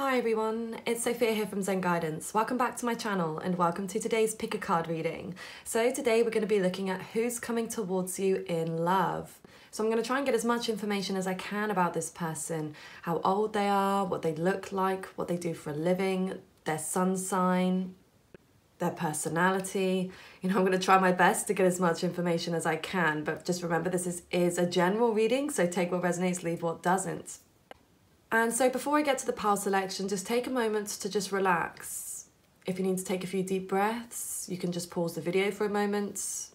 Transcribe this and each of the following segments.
Hi everyone, it's Sophia here from Zen Guidance. Welcome back to my channel and welcome to today's pick a card reading. So today we're going to be looking at who's coming towards you in love. So I'm going to try and get as much information as I can about this person, how old they are, what they look like, what they do for a living, their sun sign, their personality. I'm going to try my best to get as much information as I can, but just remember this is a general reading, so take what resonates, leave what doesn't. And so before I get to the pile selection, just take a moment to just relax. If you need to take a few deep breaths, you can just pause the video for a moment.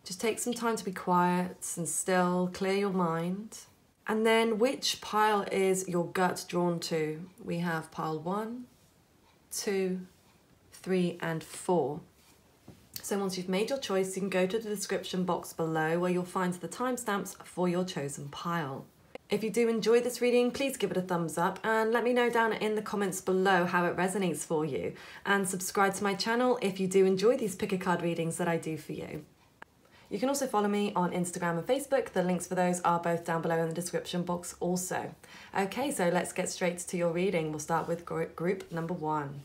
Just take some time to be quiet and still, clear your mind. And then which pile is your gut drawn to? We have pile 1, 2, 3, and 4. So once you've made your choice, you can go to the description box below where you'll find the timestamps for your chosen pile. If you do enjoy this reading, please give it a thumbs up and let me know down in the comments below how it resonates for you. And subscribe to my channel if you do enjoy these pick a card readings that I do for you. You can also follow me on Instagram and Facebook. The links for those are both down below in the description box also. Okay, so let's get straight to your reading. We'll start with group number 1.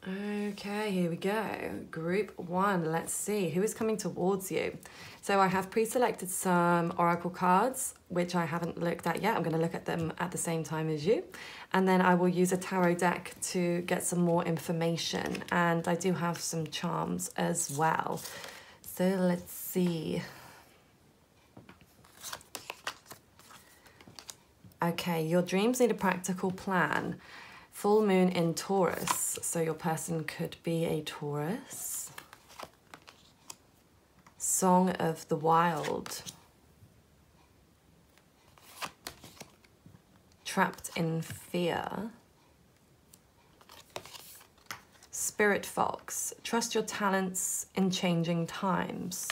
Okay, here we go. Group 1, let's see who is coming towards you. So I have pre-selected some oracle cards, which I haven't looked at yet. I'm going to look at them at the same time as you. And then I will use a tarot deck to get some more information. And I do have some charms as well. So let's see. Okay, your dreams need a practical plan. Full moon in Taurus, so your person could be a Taurus. Song of the Wild. Trapped in Fear. Spirit Fox, trust your talents in changing times.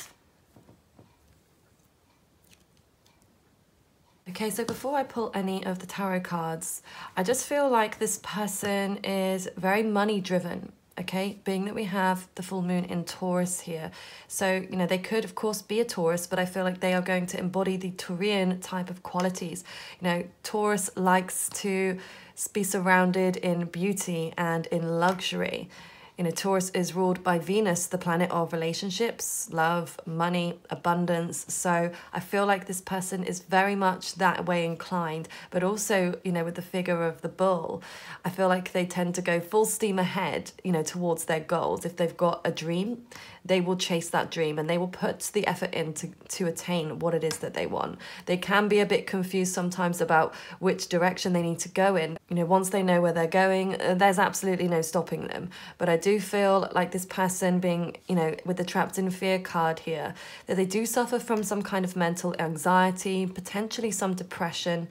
Okay, so before I pull any of the tarot cards, I just feel like this person is very money driven, okay? Being that we have the full moon in Taurus here. So, they could, of course, be a Taurus, but I feel like they are going to embody the Taurian type of qualities. Taurus likes to be surrounded in beauty and in luxury. Taurus is ruled by Venus, the planet of relationships, love, money, abundance. So I feel like this person is very much that way inclined, but also, with the figure of the bull, I feel like they tend to go full steam ahead, towards their goals. If they've got a dream, they will chase that dream and they will put the effort in to attain what it is that they want. They can be a bit confused sometimes about which direction they need to go in. Once they know where they're going, there's absolutely no stopping them. But I do feel like this person being, with the Trapped in Fear card here, that they do suffer from some kind of mental anxiety, potentially some depression.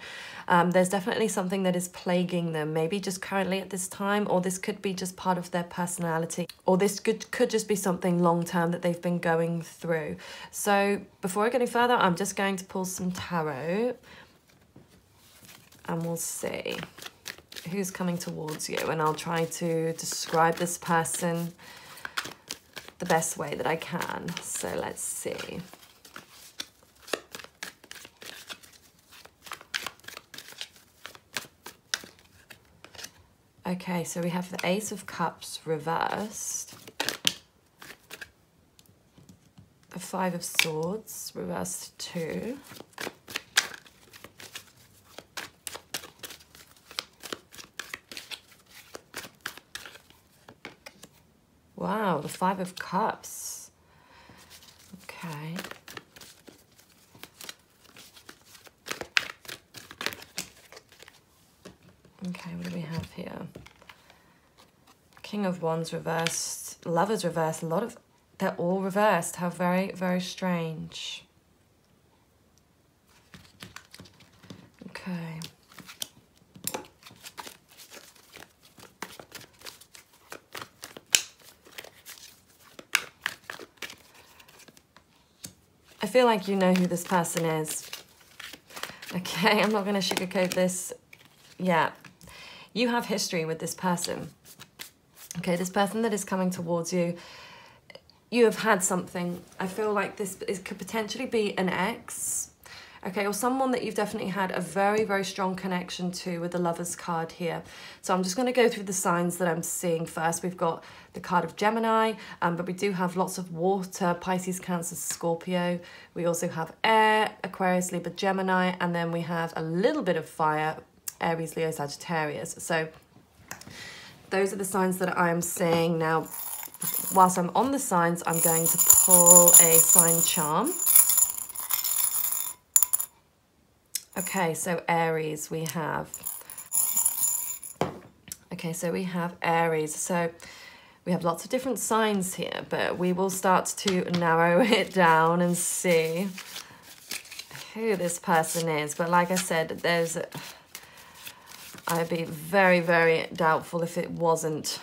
There's definitely something that is plaguing them, maybe just currently at this time, or this could be just part of their personality, or this could just be something long-term that they've been going through. So before I go any further, I'm just going to pull some tarot and we'll see who's coming towards you, and I'll try to describe this person the best way that I can. So let's see. Okay, so we have the Ace of Cups reversed, the Five of Swords reversed too, wow, the Five of Cups. Okay. Okay, what do we have here? King of Wands reversed, Lovers reversed, they're all reversed. How very, very strange. Okay. I feel like you know who this person is. Okay, I'm not going to sugarcoat this. Yeah, you have history with this person. Okay, this person that is coming towards you, you have had something. I feel like this could potentially be an ex, okay, or someone that you've definitely had a very, very strong connection to with the Lovers card here. So I'm just going to go through the signs that I'm seeing first. We've got the card of Gemini, but we do have lots of water, Pisces, Cancer, Scorpio. We also have air, Aquarius, Libra, Gemini, and then we have a little bit of fire, Aries, Leo, Sagittarius. So those are the signs that I am seeing. Now, whilst I'm on the signs, I'm going to pull a sign charm. Okay, so Aries we have. Okay, so we have Aries. So we have lots of different signs here, but we will start to narrow it down and see who this person is. But like I said, I'd be very, very doubtful if it wasn't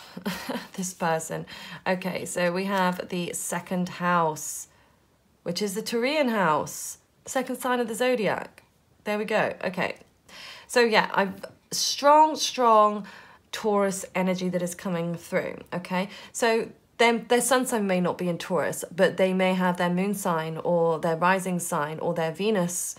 this person. Okay, so we have the second house, which is the Taurian house, second sign of the zodiac. There we go. Okay, so yeah, I've strong Taurus energy that is coming through. Okay, so their sun sign may not be in Taurus, but they may have their moon sign or their rising sign or their Venus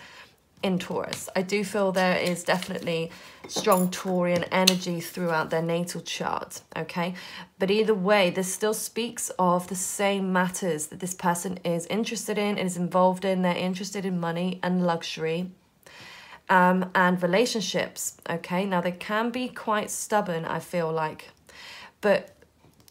in Taurus. I do feel there is definitely strong Taurian energy throughout their natal chart, okay? But either way, this still speaks of the same matters that this person is interested in and is involved in. They're interested in money and luxury and relationships, okay? Now, they can be quite stubborn, I feel like, but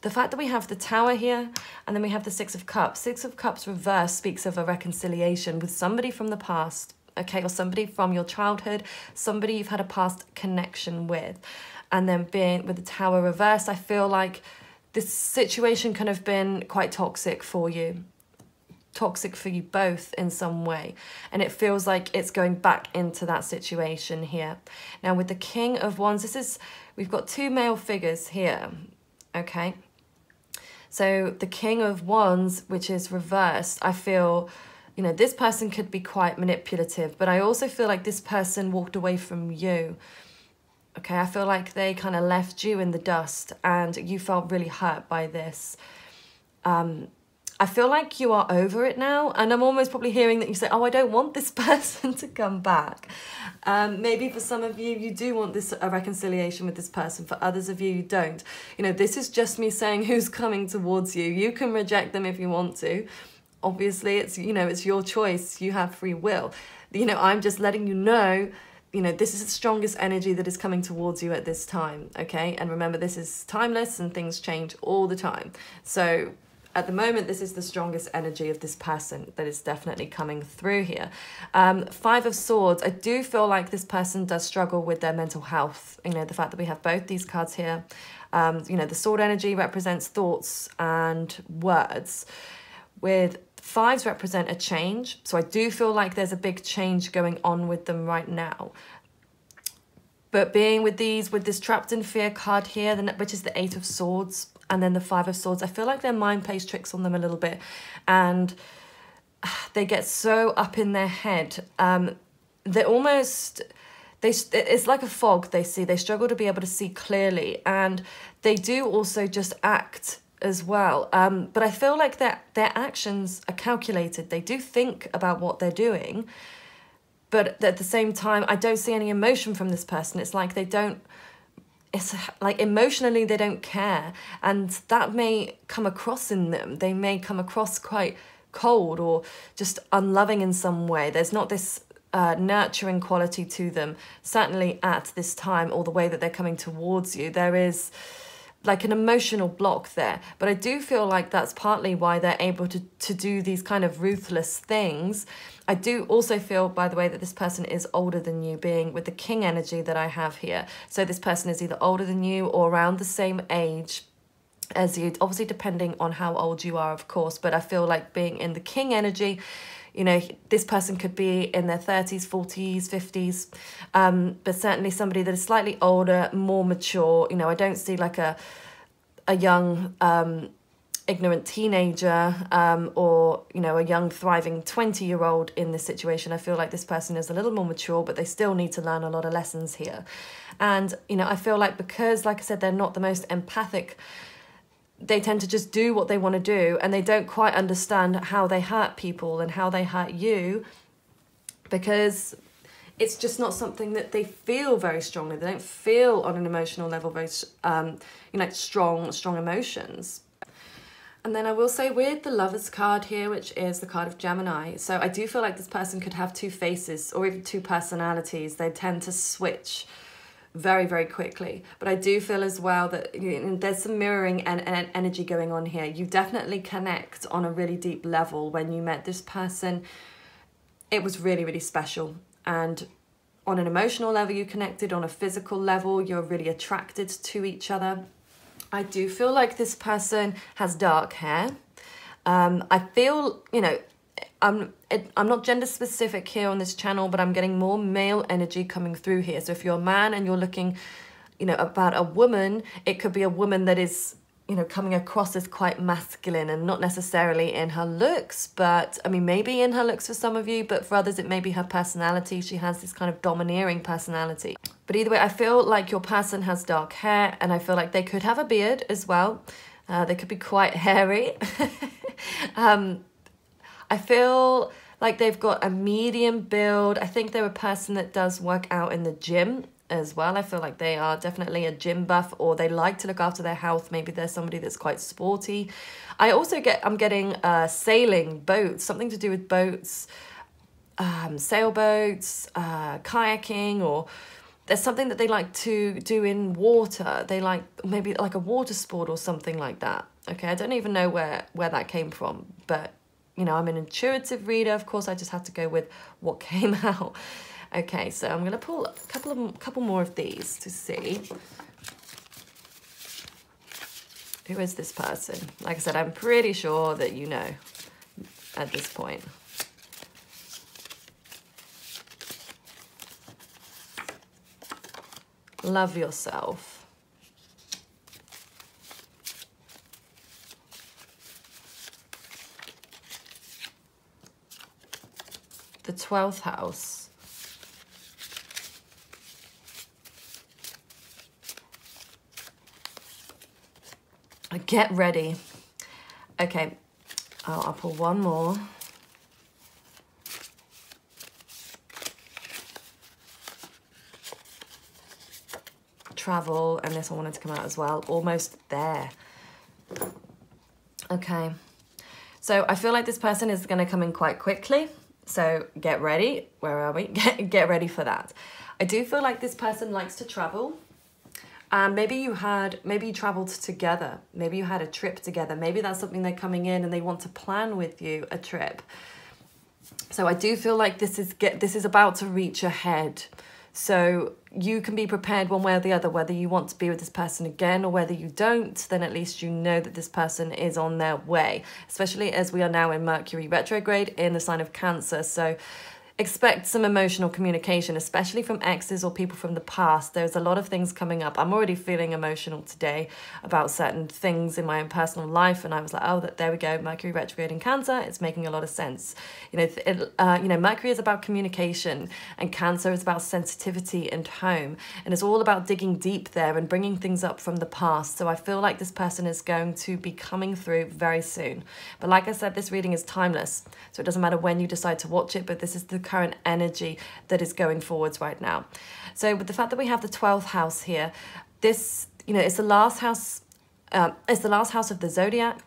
the fact that we have the Tower here and then we have the Six of Cups. Six of Cups reverse speaks of a reconciliation with somebody from the past, okay, or somebody from your childhood, somebody you've had a past connection with. And then being with the Tower reversed, I feel like this situation can have been quite toxic for you both in some way. And it feels like it's going back into that situation here. Now with the King of Wands, we've got two male figures here, okay? So the King of Wands, which is reversed, I feel, you know, this person could be quite manipulative, but I also feel like this person walked away from you. Okay, I feel like they kind of left you in the dust and you felt really hurt by this. I feel like you are over it now, and I'm almost probably hearing that you say, oh, I don't want this person to come back. Maybe for some of you, you do want a reconciliation with this person. For others of you, you don't. You know, this is just me saying who's coming towards you. You can reject them if you want to. Obviously, it's, you know, it's your choice. You have free will. You know, I'm just letting you know, you know, this is the strongest energy that is coming towards you at this time, okay? And remember, this is timeless and things change all the time. So at the moment, this is the strongest energy of this person that is definitely coming through here. Five of Swords, I do feel like this person does struggle with their mental health. You know, the fact that we have both these cards here. You know, the sword energy represents thoughts and words. With fives represent a change. So I do feel like there's a big change going on with them right now. But being with this Trapped in Fear card here, which is the Eight of Swords, and then the Five of Swords, I feel like their mind plays tricks on them a little bit. And they get so up in their head. They're almost... it's like a fog they see. They struggle to be able to see clearly. And they do also just act as well. But I feel like their actions are calculated. They do think about what they're doing. But at the same time, I don't see any emotion from this person. It's like they don't... It's like emotionally they don't care, and that may come across in them. They may come across quite cold or just unloving in some way. There's not this nurturing quality to them, certainly at this time, or the way that they're coming towards you. There is like an emotional block there, but I do feel like that's partly why they're able to do these kind of ruthless things. I do also feel, by the way, that this person is older than you, being with the King energy that I have here. So this person is either older than you or around the same age as you, obviously depending on how old you are, of course, but I feel like being in the King energy, you know, this person could be in their 30s, 40s, 50s, but certainly somebody that is slightly older, more mature. You know, I don't see like a young, ignorant teenager or, you know, a young, thriving 20-year-old in this situation. I feel like this person is a little more mature, but they still need to learn a lot of lessons here. And, you know, I feel like because, like I said, they're not the most empathic, they tend to just do what they want to do, and they don't quite understand how they hurt people and how they hurt you. because it's just not something that they feel very strongly. They don't feel on an emotional level very, strong emotions. And then I will say with the Lovers card here, which is the card of Gemini, so I do feel like this person could have two faces or even two personalities. They tend to switch very, very quickly. But I do feel as well that there's some mirroring and energy going on here. You definitely connect on a really deep level. When you met this person, it was really, really special. And on an emotional level, you connected. On a physical level, you're really attracted to each other. I do feel like this person has dark hair. I feel, I'm not gender specific here on this channel, but I'm getting more male energy coming through here. So if you're a man and you're looking, about a woman, it could be a woman that is, coming across as quite masculine and not necessarily in her looks, but I mean, maybe in her looks for some of you, but for others, it may be her personality. She has this kind of domineering personality. But either way, I feel like your person has dark hair, and I feel like they could have a beard as well. They could be quite hairy. I feel like they've got a medium build. I think they're a person that does work out in the gym as well. I feel like they are definitely a gym buff, or they like to look after their health. Maybe they're somebody that's quite sporty. I'm getting sailing, boats, something to do with boats, sailboats, kayaking, or there's something that they like to do in water. They like maybe like a water sport or something like that. Okay, I don't even know where that came from, but I'm an intuitive reader. Of course, I just had to go with what came out. Okay, so I'm going to pull a couple more of these to see. Who is this person? Like I said, I'm pretty sure that you know at this point. Love yourself. The 12th house. Get ready. Okay, I'll pull one more. Travel, and this one wanted to come out as well. Almost there. Okay, so I feel like this person is going to come in quite quickly. So get ready. Where are we? Get ready for that. I do feel like this person likes to travel. Maybe you traveled together. Maybe you had a trip together. Maybe that's something they're coming in and they want to plan with you a trip. So I do feel like this is about to reach ahead. So you can be prepared one way or the other, whether you want to be with this person again or whether you don't, then at least you know that this person is on their way, especially as we are now in Mercury retrograde in the sign of Cancer. So expect some emotional communication, especially from exes or people from the past. There's a lot of things coming up. I'm already feeling emotional today about certain things in my own personal life, and I was like, oh, there we go, Mercury retrograde in Cancer. It's making a lot of sense. Mercury is about communication, and Cancer is about sensitivity and home, and it's all about digging deep there and bringing things up from the past. So I feel like this person is going to be coming through very soon. But like I said, this reading is timeless, so it doesn't matter when you decide to watch it, but this is the current energy that is going forwards right now. So with the fact that we have the 12th house here, this, it's the last house, it's the last house of the zodiac.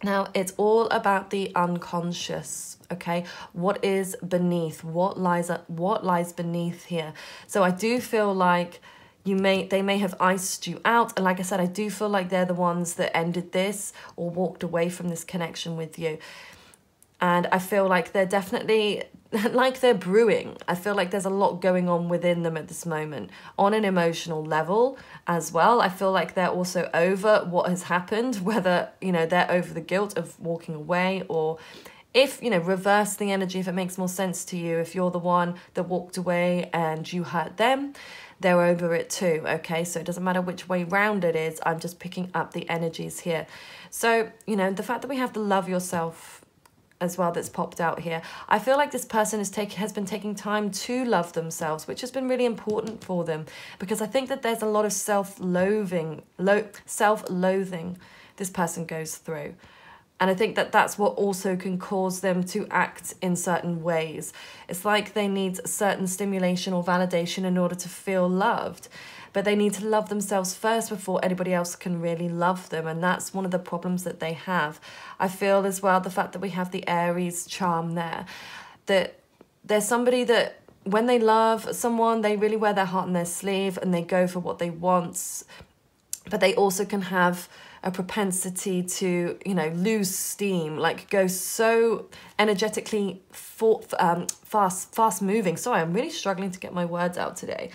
Now it's all about the unconscious. Okay, what is beneath? What lies beneath here? So I do feel like they may have iced you out, and like I said, I do feel like they're the ones that ended this or walked away from this connection with you. And I feel like they're definitely, like they're brewing. I feel like there's a lot going on within them at this moment on an emotional level as well. I feel like they're also over what has happened, whether, they're over the guilt of walking away, or if, reverse the energy, if it makes more sense to you. If you're the one that walked away and you hurt them, they're over it too, okay? So it doesn't matter which way round it is. I'm just picking up the energies here. So, the fact that we have the love yourself as well that's popped out here, I feel like this person has been taking time to love themselves, which has been really important for them, because I think that there's a lot of self-loathing this person goes through. And I think that that's what also can cause them to act in certain ways. It's like they need certain stimulation or validation in order to feel loved. But they need to love themselves first before anybody else can really love them. And that's one of the problems that they have. I feel as well, the fact that we have the Aries charm there, that there's somebody that when they love someone, they really wear their heart on their sleeve and they go for what they want. But they also can have a propensity to, you know, lose steam, like go so energetically fast moving. Sorry, I'm really struggling to get my words out today.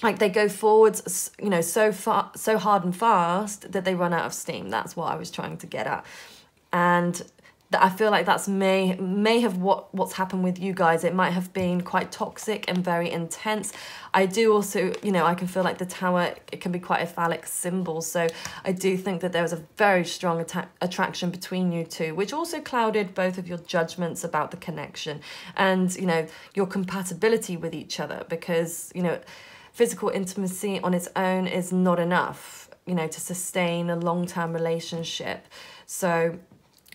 Like they go forwards, you know, so far, so hard and fast that they run out of steam. That's what I was trying to get at. And I feel like that's may have what's happened with you guys. It might have been quite toxic and very intense. I do also, you know, I can feel like the Tower, it can be quite a phallic symbol. So I do think that there was a very strong attraction between you two, which also clouded both of your judgments about the connection and, you know, your compatibility with each other, because, you know, physical intimacy on its own is not enough, you know, to sustain a long-term relationship. So,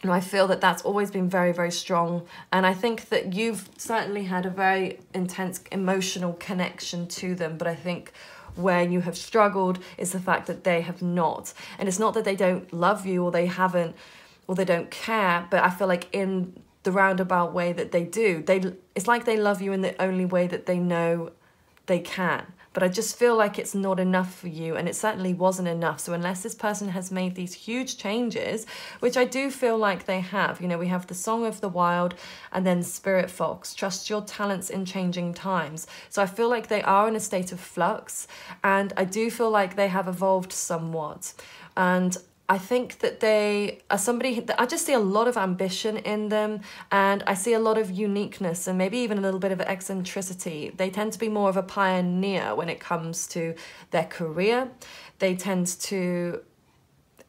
you know, I feel that that's always been very, very strong. And I think that you've certainly had a very intense emotional connection to them. But I think where you have struggled is the fact that they have not. And it's not that they don't love you or they haven't or they don't care. But I feel like in the roundabout way that they do, it's like they love you in the only way that they know they can. But I just feel like it's not enough for you, and it certainly wasn't enough. So unless this person has made these huge changes, which I do feel like they have, you know, we have the Song of the Wild and then Spirit Fox, trust your talents in changing times. So I feel like they are in a state of flux, and I do feel like they have evolved somewhat. And I think that they are somebody that I just see a lot of ambition in them, and I see a lot of uniqueness and maybe even a little bit of eccentricity. They tend to be more of a pioneer when it comes to their career. They tend to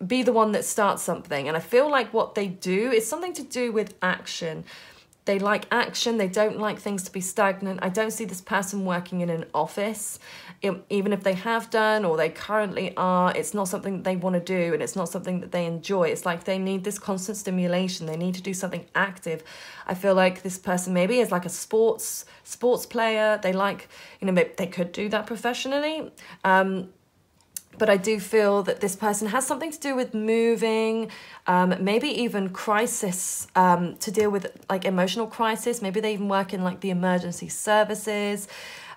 be the one that starts something, and I feel like what they do is something to do with action. They like action. They don't like things to be stagnant. I don't see this person working in an office. Even if they have done or they currently are, it's not something that they want to do, and it's not something that they enjoy. It's like they need this constant stimulation. They need to do something active. I feel like this person maybe is like a sports player. They like, you know, maybe they could do that professionally. But I do feel that this person has something to do with moving, maybe even crisis, to deal with like emotional crisis. Maybe they even work in like the emergency services,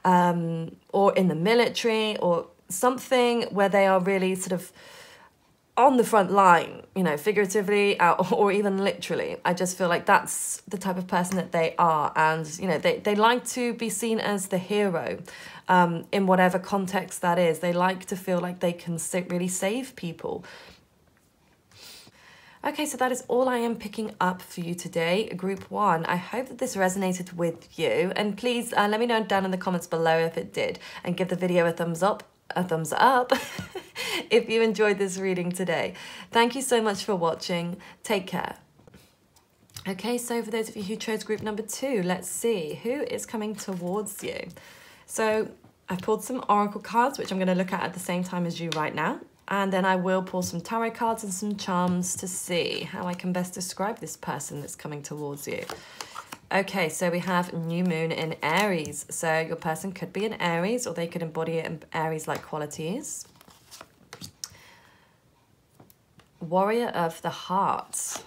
or in the military, or something where they are really sort of on the front line, you know, figuratively or even literally. I just feel like that's the type of person that they are. And, you know, they like to be seen as the hero, in whatever context that is. They like to feel like they can really save people. Okay, so that is all I am picking up for you today, Group 1. I hope that this resonated with you. And please let me know down in the comments below if it did. And give the video a thumbs up if you enjoyed this reading today. Thank you so much for watching. Take care. Okay, so for those of you who chose group number 2, let's see who is coming towards you. So I've pulled some oracle cards, which I'm going to look at the same time as you right now. And then I will pull some tarot cards and some charms to see how I can best describe this person that's coming towards you. Okay, so we have new moon in Aries. So your person could be an Aries, or they could embody Aries-like qualities. Warrior of the Heart.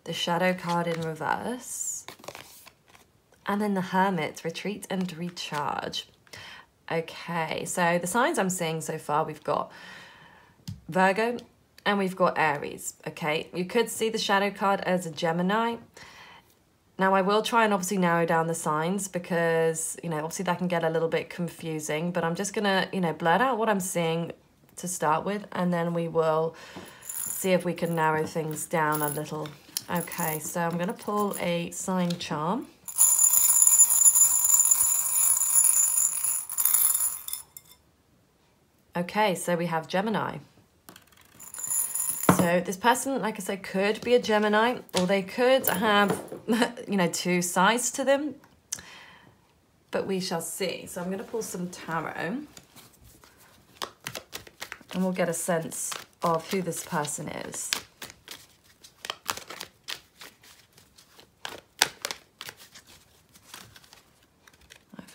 The Shadow card in reverse. And then the Hermit, retreat and recharge. Okay, so the signs I'm seeing so far, we've got Virgo and we've got Aries, okay? You could see the Shadow card as a Gemini. Now, I will try and obviously narrow down the signs because, you know, obviously that can get a little bit confusing, but I'm just going to, you know, blurt out what I'm seeing to start with, and then we will see if we can narrow things down a little. Okay, so I'm going to pull a sign charm. Okay, so we have Gemini. So this person, like I said, could be a Gemini, or they could have, you know, 2 sides to them. But we shall see. So I'm going to pull some tarot. And we'll get a sense of who this person is.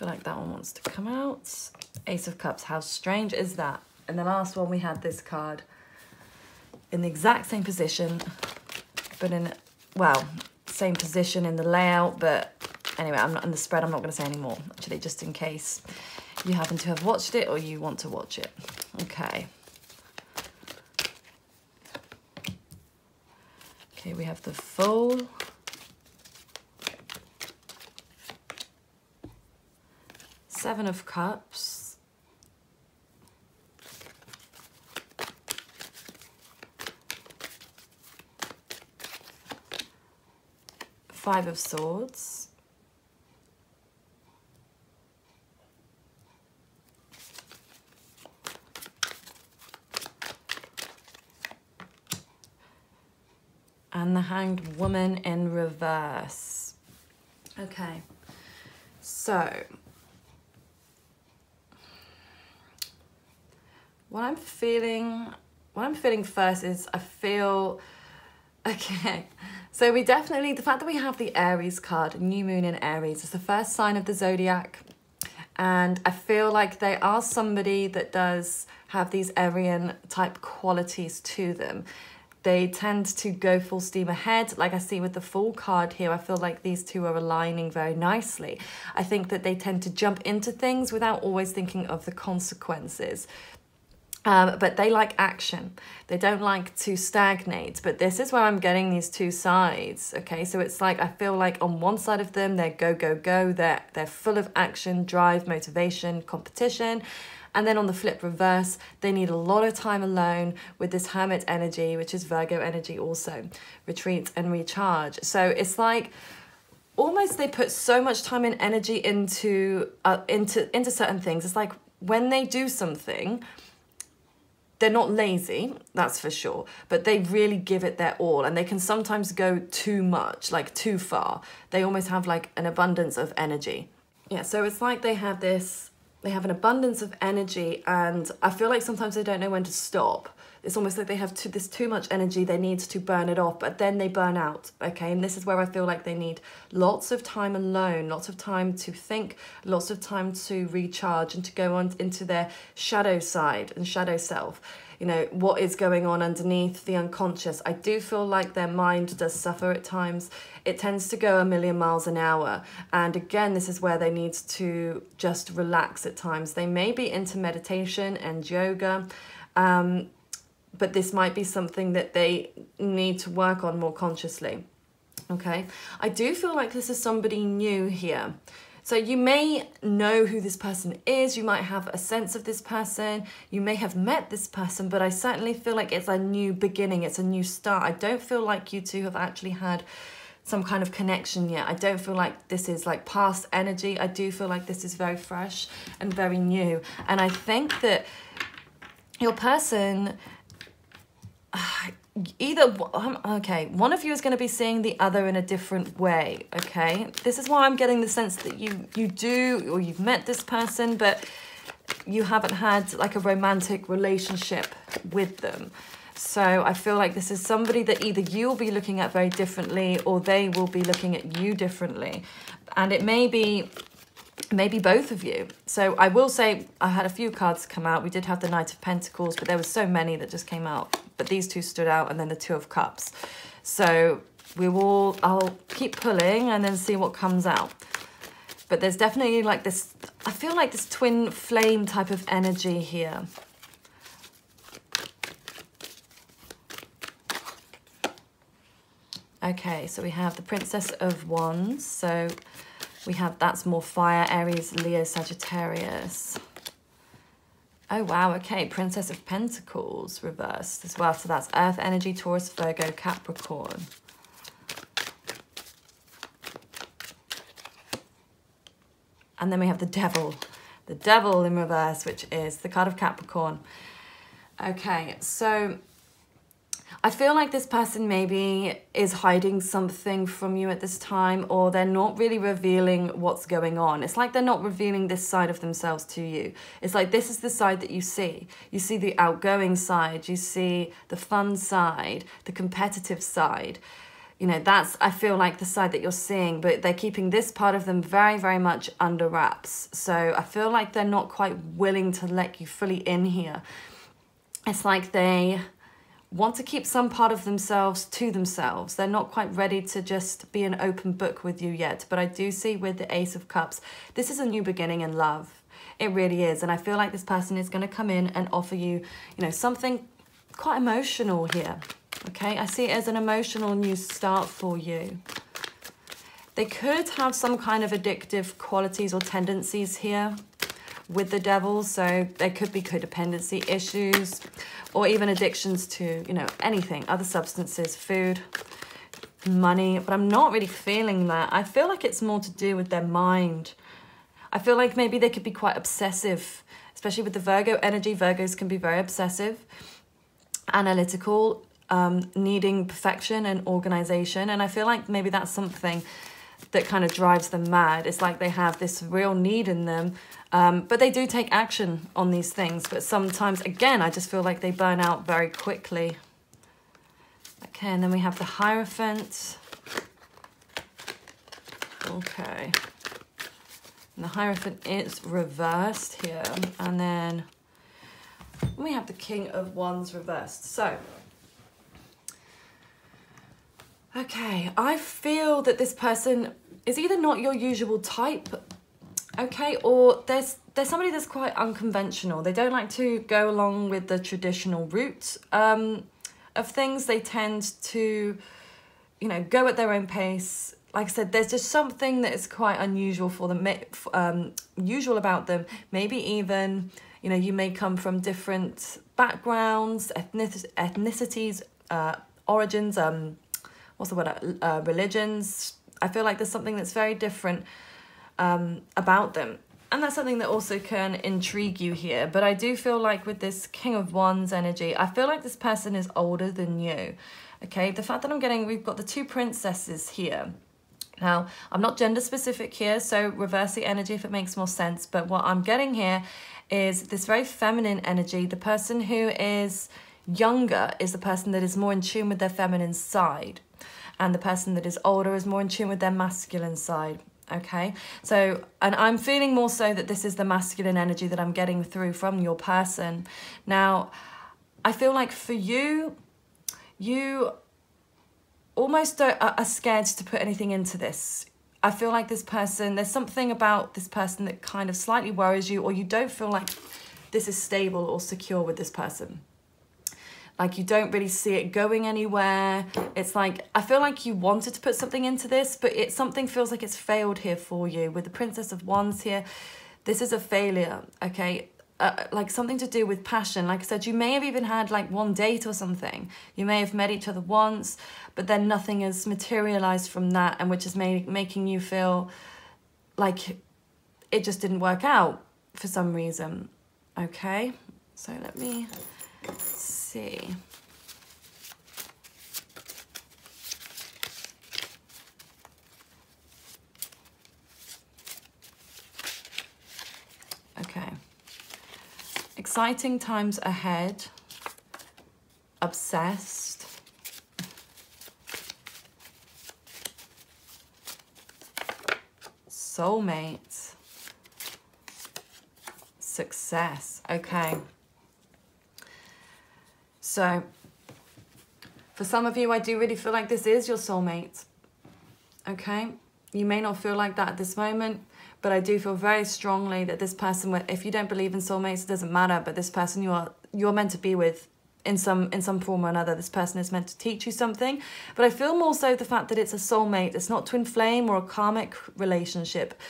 feel like that one wants to come out. Ace of Cups, how strange is that? And the last one we had this card in the exact same position, but in, well, same position in the layout, but anyway, I'm not in the spread, I'm not going to say any more, actually, just in case you happen to have watched it or you want to watch it. Okay. Okay, we have the Fool. Seven of Cups. Five of Swords. And the Hanged Woman in reverse. Okay, so what I'm feeling first is I feel, okay, so we definitely, the fact that we have the Aries card, new moon in Aries, is the first sign of the zodiac. And I feel like they are somebody that does have these Aryan type qualities to them. They tend to go full steam ahead. Like I see with the Fool card here, I feel like these two are aligning very nicely. I think that they tend to jump into things without always thinking of the consequences. But they like action. They don't like to stagnate. But this is where I'm getting these two sides. Okay, so it's like I feel like on one side of them, they're go, go, go. They're full of action, drive, motivation, competition. And then on the flip reverse, they need a lot of time alone with this Hermit energy, which is Virgo energy also, retreat and recharge. So it's like almost they put so much time and energy into certain things. It's like when they do something, they're not lazy, that's for sure, but they really give it their all, and they can sometimes go too much, like too far. They almost have like an abundance of energy. Yeah, so it's like they have an abundance of energy, and I feel like sometimes they don't know when to stop. It's almost like they have this too much energy, they need to burn it off, but then they burn out, okay? And this is where I feel like they need lots of time alone, lots of time to think, lots of time to recharge and to go on into their shadow side and shadow self. You know, what is going on underneath the unconscious. I do feel like their mind does suffer at times. It tends to go a million miles an hour. And again, this is where they need to just relax at times. They may be into meditation and yoga, but this might be something that they need to work on more consciously, okay? I do feel like this is somebody new here. So you may know who this person is, you might have a sense of this person, you may have met this person, but I certainly feel like it's a new beginning, it's a new start. I don't feel like you two have actually had some kind of connection yet. I don't feel like this is like past energy. I do feel like this is very fresh and very new. And I think that your person, okay, one of you is going to be seeing the other in a different way, okay? This is why I'm getting the sense that you do, or you've met this person, but you haven't had like a romantic relationship with them. So I feel like this is somebody that either you'll be looking at very differently or they will be looking at you differently. And it may be maybe both of you. So I will say I had a few cards come out. We did have the Knight of Pentacles, but there was so many that just came out. But these two stood out, and then the Two of Cups. So I'll keep pulling and then see what comes out. But there's definitely like this, I feel like this twin flame type of energy here. Okay, so we have the Princess of Wands. So we have, that's more fire, Aries, Leo, Sagittarius. Oh, wow, okay, Princess of Pentacles reversed as well. So that's Earth energy, Taurus, Virgo, Capricorn. And then we have the Devil in reverse, which is the card of Capricorn. Okay, so I feel like this person maybe is hiding something from you at this time, or they're not really revealing what's going on. It's like they're not revealing this side of themselves to you. It's like this is the side that you see. You see the outgoing side, you see the fun side, the competitive side. You know, that's, I feel like, the side that you're seeing, but they're keeping this part of them very, very much under wraps. So I feel like they're not quite willing to let you fully in here. It's like they want to keep some part of themselves to themselves. They're not quite ready to just be an open book with you yet. But I do see with the Ace of Cups, this is a new beginning in love. It really is. And I feel like this person is going to come in and offer you, you know, something quite emotional here. Okay, I see it as an emotional new start for you. They could have some kind of addictive qualities or tendencies here with the Devil. So there could be codependency issues or even addictions to, you know, anything, other substances, food, money. But I'm not really feeling that. I feel like it's more to do with their mind. I feel like maybe they could be quite obsessive, especially with the Virgo energy. Virgos can be very obsessive, analytical, needing perfection and organization. And I feel like maybe that's something that kind of drives them mad. It's like they have this real need in them, but they do take action on these things. But sometimes, again, I just feel like they burn out very quickly. Okay, and then we have the Hierophant. Okay. And the Hierophant is reversed here. And then we have the King of Wands reversed. So, okay, I feel that this person is either not your usual type, okay, or there's somebody that's quite unconventional. They don't like to go along with the traditional route of things. They tend to, you know, go at their own pace. Like I said, there's just something that is quite unusual for them, usual about them. Maybe even, you know, you may come from different backgrounds, ethnicities, origins, what's the word, religions. I feel like there's something that's very different about them. And that's something that also can intrigue you here. But I do feel like with this King of Wands energy, I feel like this person is older than you. Okay, the fact that I'm getting, we've got the two princesses here. Now, I'm not gender specific here, so reverse the energy if it makes more sense. But what I'm getting here is this very feminine energy. The person who is younger is the person that is more in tune with their feminine side. And the person that is older is more in tune with their masculine side. Okay, so, and I'm feeling more so that this is the masculine energy that I'm getting through from your person. Now, I feel like for you, you almost are scared to put anything into this. I feel like this person, there's something about this person that kind of slightly worries you, or you don't feel like this is stable or secure with this person. Like you don't really see it going anywhere. It's like, I feel like you wanted to put something into this, but something feels like it's failed here for you. With the Princess of Wands here, this is a failure, okay? Like something to do with passion. Like I said, you may have even had like one date or something. You may have met each other once, but then nothing has materialized from that, and which is making you feel like it just didn't work out for some reason, okay? So let me see. Okay. Exciting times ahead. Obsessed. Soulmate. Success. Okay. So, for some of you, I do really feel like this is your soulmate, okay? You may not feel like that at this moment, but I do feel very strongly that this person, if you don't believe in soulmates, it doesn't matter, but this person you're meant to be with in some form or another. This person is meant to teach you something, but I feel more so the fact that it's a soulmate. It's not twin flame or a karmic relationship.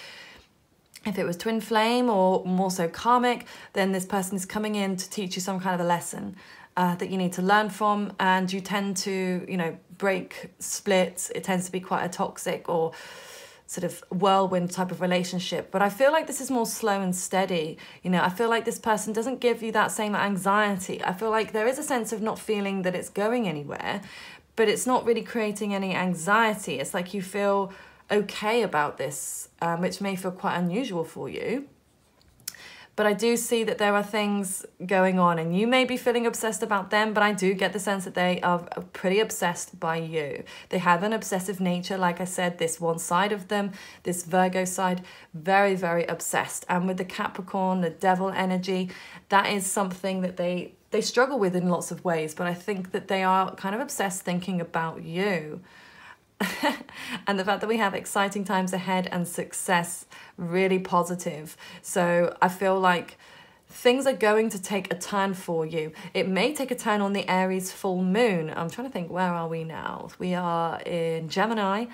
If it was twin flame or more so karmic, then this person is coming in to teach you some kind of a lesson that you need to learn from, and you tend to, you know, break, split. It tends to be quite a toxic or sort of whirlwind type of relationship. But I feel like this is more slow and steady. You know, I feel like this person doesn't give you that same anxiety. I feel like there is a sense of not feeling that it's going anywhere, but it's not really creating any anxiety. It's like you feel okay about this, which may feel quite unusual for you. but I do see that there are things going on, and you may be feeling obsessed about them, but I do get the sense that they are pretty obsessed by you. They have an obsessive nature, like I said, this one side of them, this Virgo side, very, very obsessed. And with the Capricorn, the devil energy, that is something that they struggle with in lots of ways, but I think that they are kind of obsessed thinking about you. And the fact that we have exciting times ahead and success, really positive. So I feel like things are going to take a turn for you. It may take a turn on the Aries full moon. I'm trying to think, where are we now? We are in Gemini.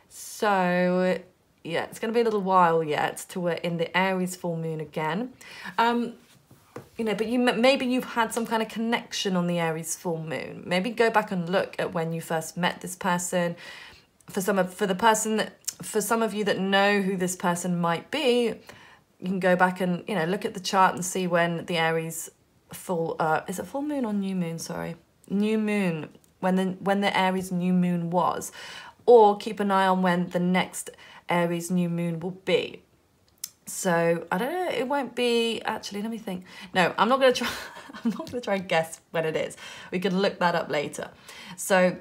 So yeah, it's going to be a little while yet till we're in the Aries full moon again. You know, but maybe you've had some kind of connection on the Aries full moon. Maybe go back and look at when you first met this person. For some of you that know who this person might be, you can go back and, you know, look at the chart and see when the Aries full is it full moon or new moon? Sorry, new moon. When the Aries new moon was, or keep an eye on when the next Aries new moon will be. So I don't know, it won't be, actually, let me think. No, I'm not going to try and guess when it is. We can look that up later. So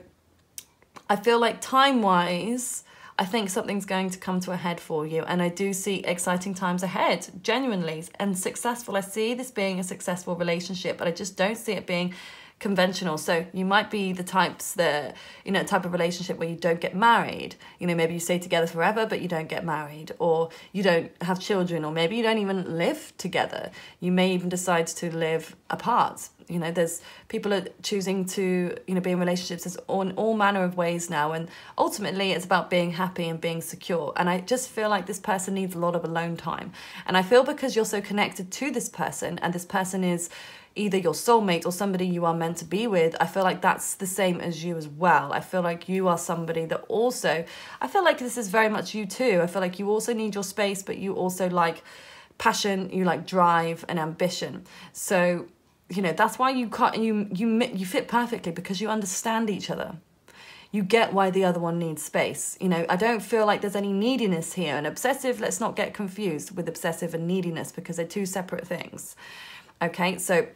I feel like time-wise, I think something's going to come to a head for you. And I do see exciting times ahead, genuinely, and successful. I see this being a successful relationship, but I just don't see it being conventional. So you might be the types that, you know, type of relationship where you don't get married. You know, maybe you stay together forever, but you don't get married, or you don't have children, or maybe you don't even live together. You may even decide to live apart. You know, there's people are choosing to, you know, be in relationships in all manner of ways now. And ultimately it's about being happy and being secure. And I just feel like this person needs a lot of alone time. And I feel because you're so connected to this person, and this person is either your soulmate or somebody you are meant to be with, I feel like that's the same as you as well. I feel like you are somebody that also, I feel like this is very much you too. I feel like you also need your space, but you also like passion, you like drive and ambition. So, you know, that's why you fit perfectly, because you understand each other. You get why the other one needs space. You know, I don't feel like there's any neediness here. And obsessive, let's not get confused with obsessive and neediness, because they're two separate things. Okay, so,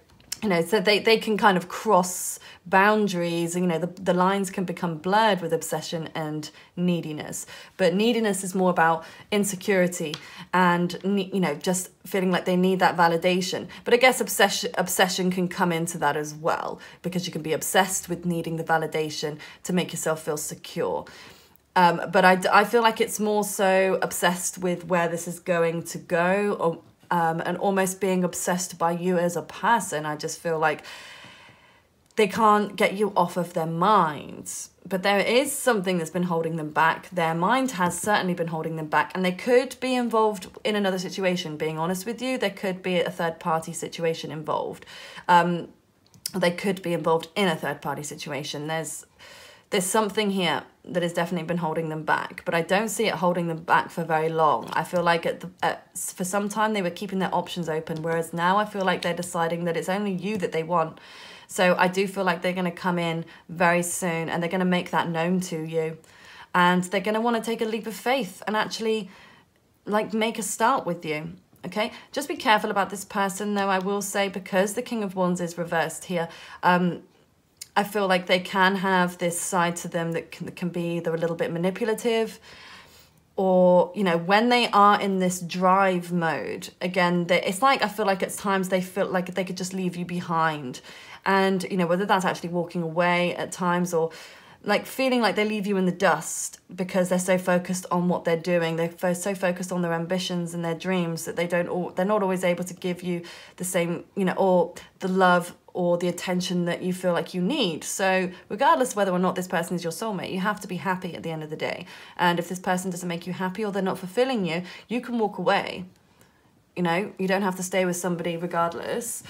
you know, so they can kind of cross boundaries, you know, the lines can become blurred with obsession and neediness. But neediness is more about insecurity and, you know, just feeling like they need that validation. But I guess obsession can come into that as well, because you can be obsessed with needing the validation to make yourself feel secure. But I feel like it's more so obsessed with where this is going to go, or and almost being obsessed by you as a person. I just feel like they can't get you off of their minds. But there is something that's been holding them back. Their mind has certainly been holding them back, and they could be involved in another situation. Being honest with you, there could be a third-party situation involved. They could be involved in a third-party situation. There's something here that has definitely been holding them back, but I don't see it holding them back for very long. I feel like for some time they were keeping their options open, whereas now I feel like they're deciding that it's only you that they want. So I do feel like they're going to come in very soon, and they're going to make that known to you. And they're going to want to take a leap of faith and actually like make a start with you. Okay, just be careful about this person though, I will say, because the King of Wands is reversed here. I feel like they can have this side to them that can be either a little bit manipulative, or, you know, when they are in this drive mode, again, it's like, I feel like at times they feel like they could just leave you behind. And, you know, whether that's actually walking away at times, or like feeling like they leave you in the dust because they're so focused on what they're doing. They're so focused on their ambitions and their dreams that they're not always able to give you the same, you know, or the love or the attention that you feel like you need. So regardless whether or not this person is your soulmate, you have to be happy at the end of the day. And if this person doesn't make you happy, or they're not fulfilling you, you can walk away. You know, you don't have to stay with somebody regardless.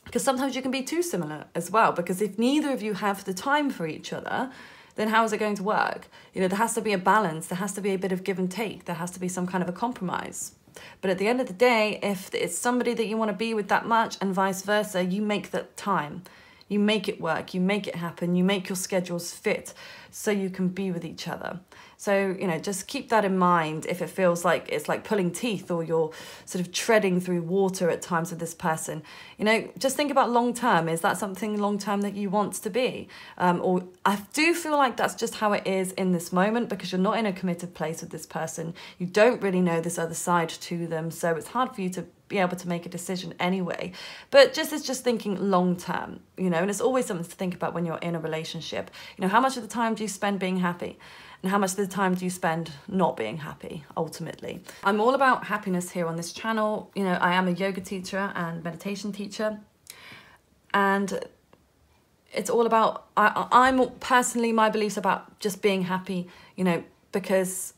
Because sometimes you can be too similar as well. Because if neither of you have the time for each other, then how is it going to work? You know, there has to be a balance. There has to be a bit of give and take. There has to be some kind of a compromise. But at the end of the day, if it's somebody that you want to be with that much, and vice versa, you make that time. You make it work. You make it happen. You make your schedules fit so you can be with each other. So, you know, just keep that in mind if it feels like it's like pulling teeth or you're sort of treading through water at times with this person. You know, just think about long term. Is that something long term that you want to be? Or I do feel like that's just how it is in this moment, because you're not in a committed place with this person. You don't really know this other side to them. So it's hard for you to be able to make a decision anyway. But it's just thinking long term, you know, and it's always something to think about when you're in a relationship. You know, how much of the time do you spend being happy? And how much of the time do you spend not being happy, ultimately? I'm all about happiness here on this channel. You know, I am a yoga teacher and meditation teacher. And it's all about, I'm personally, my beliefs about just being happy, you know, because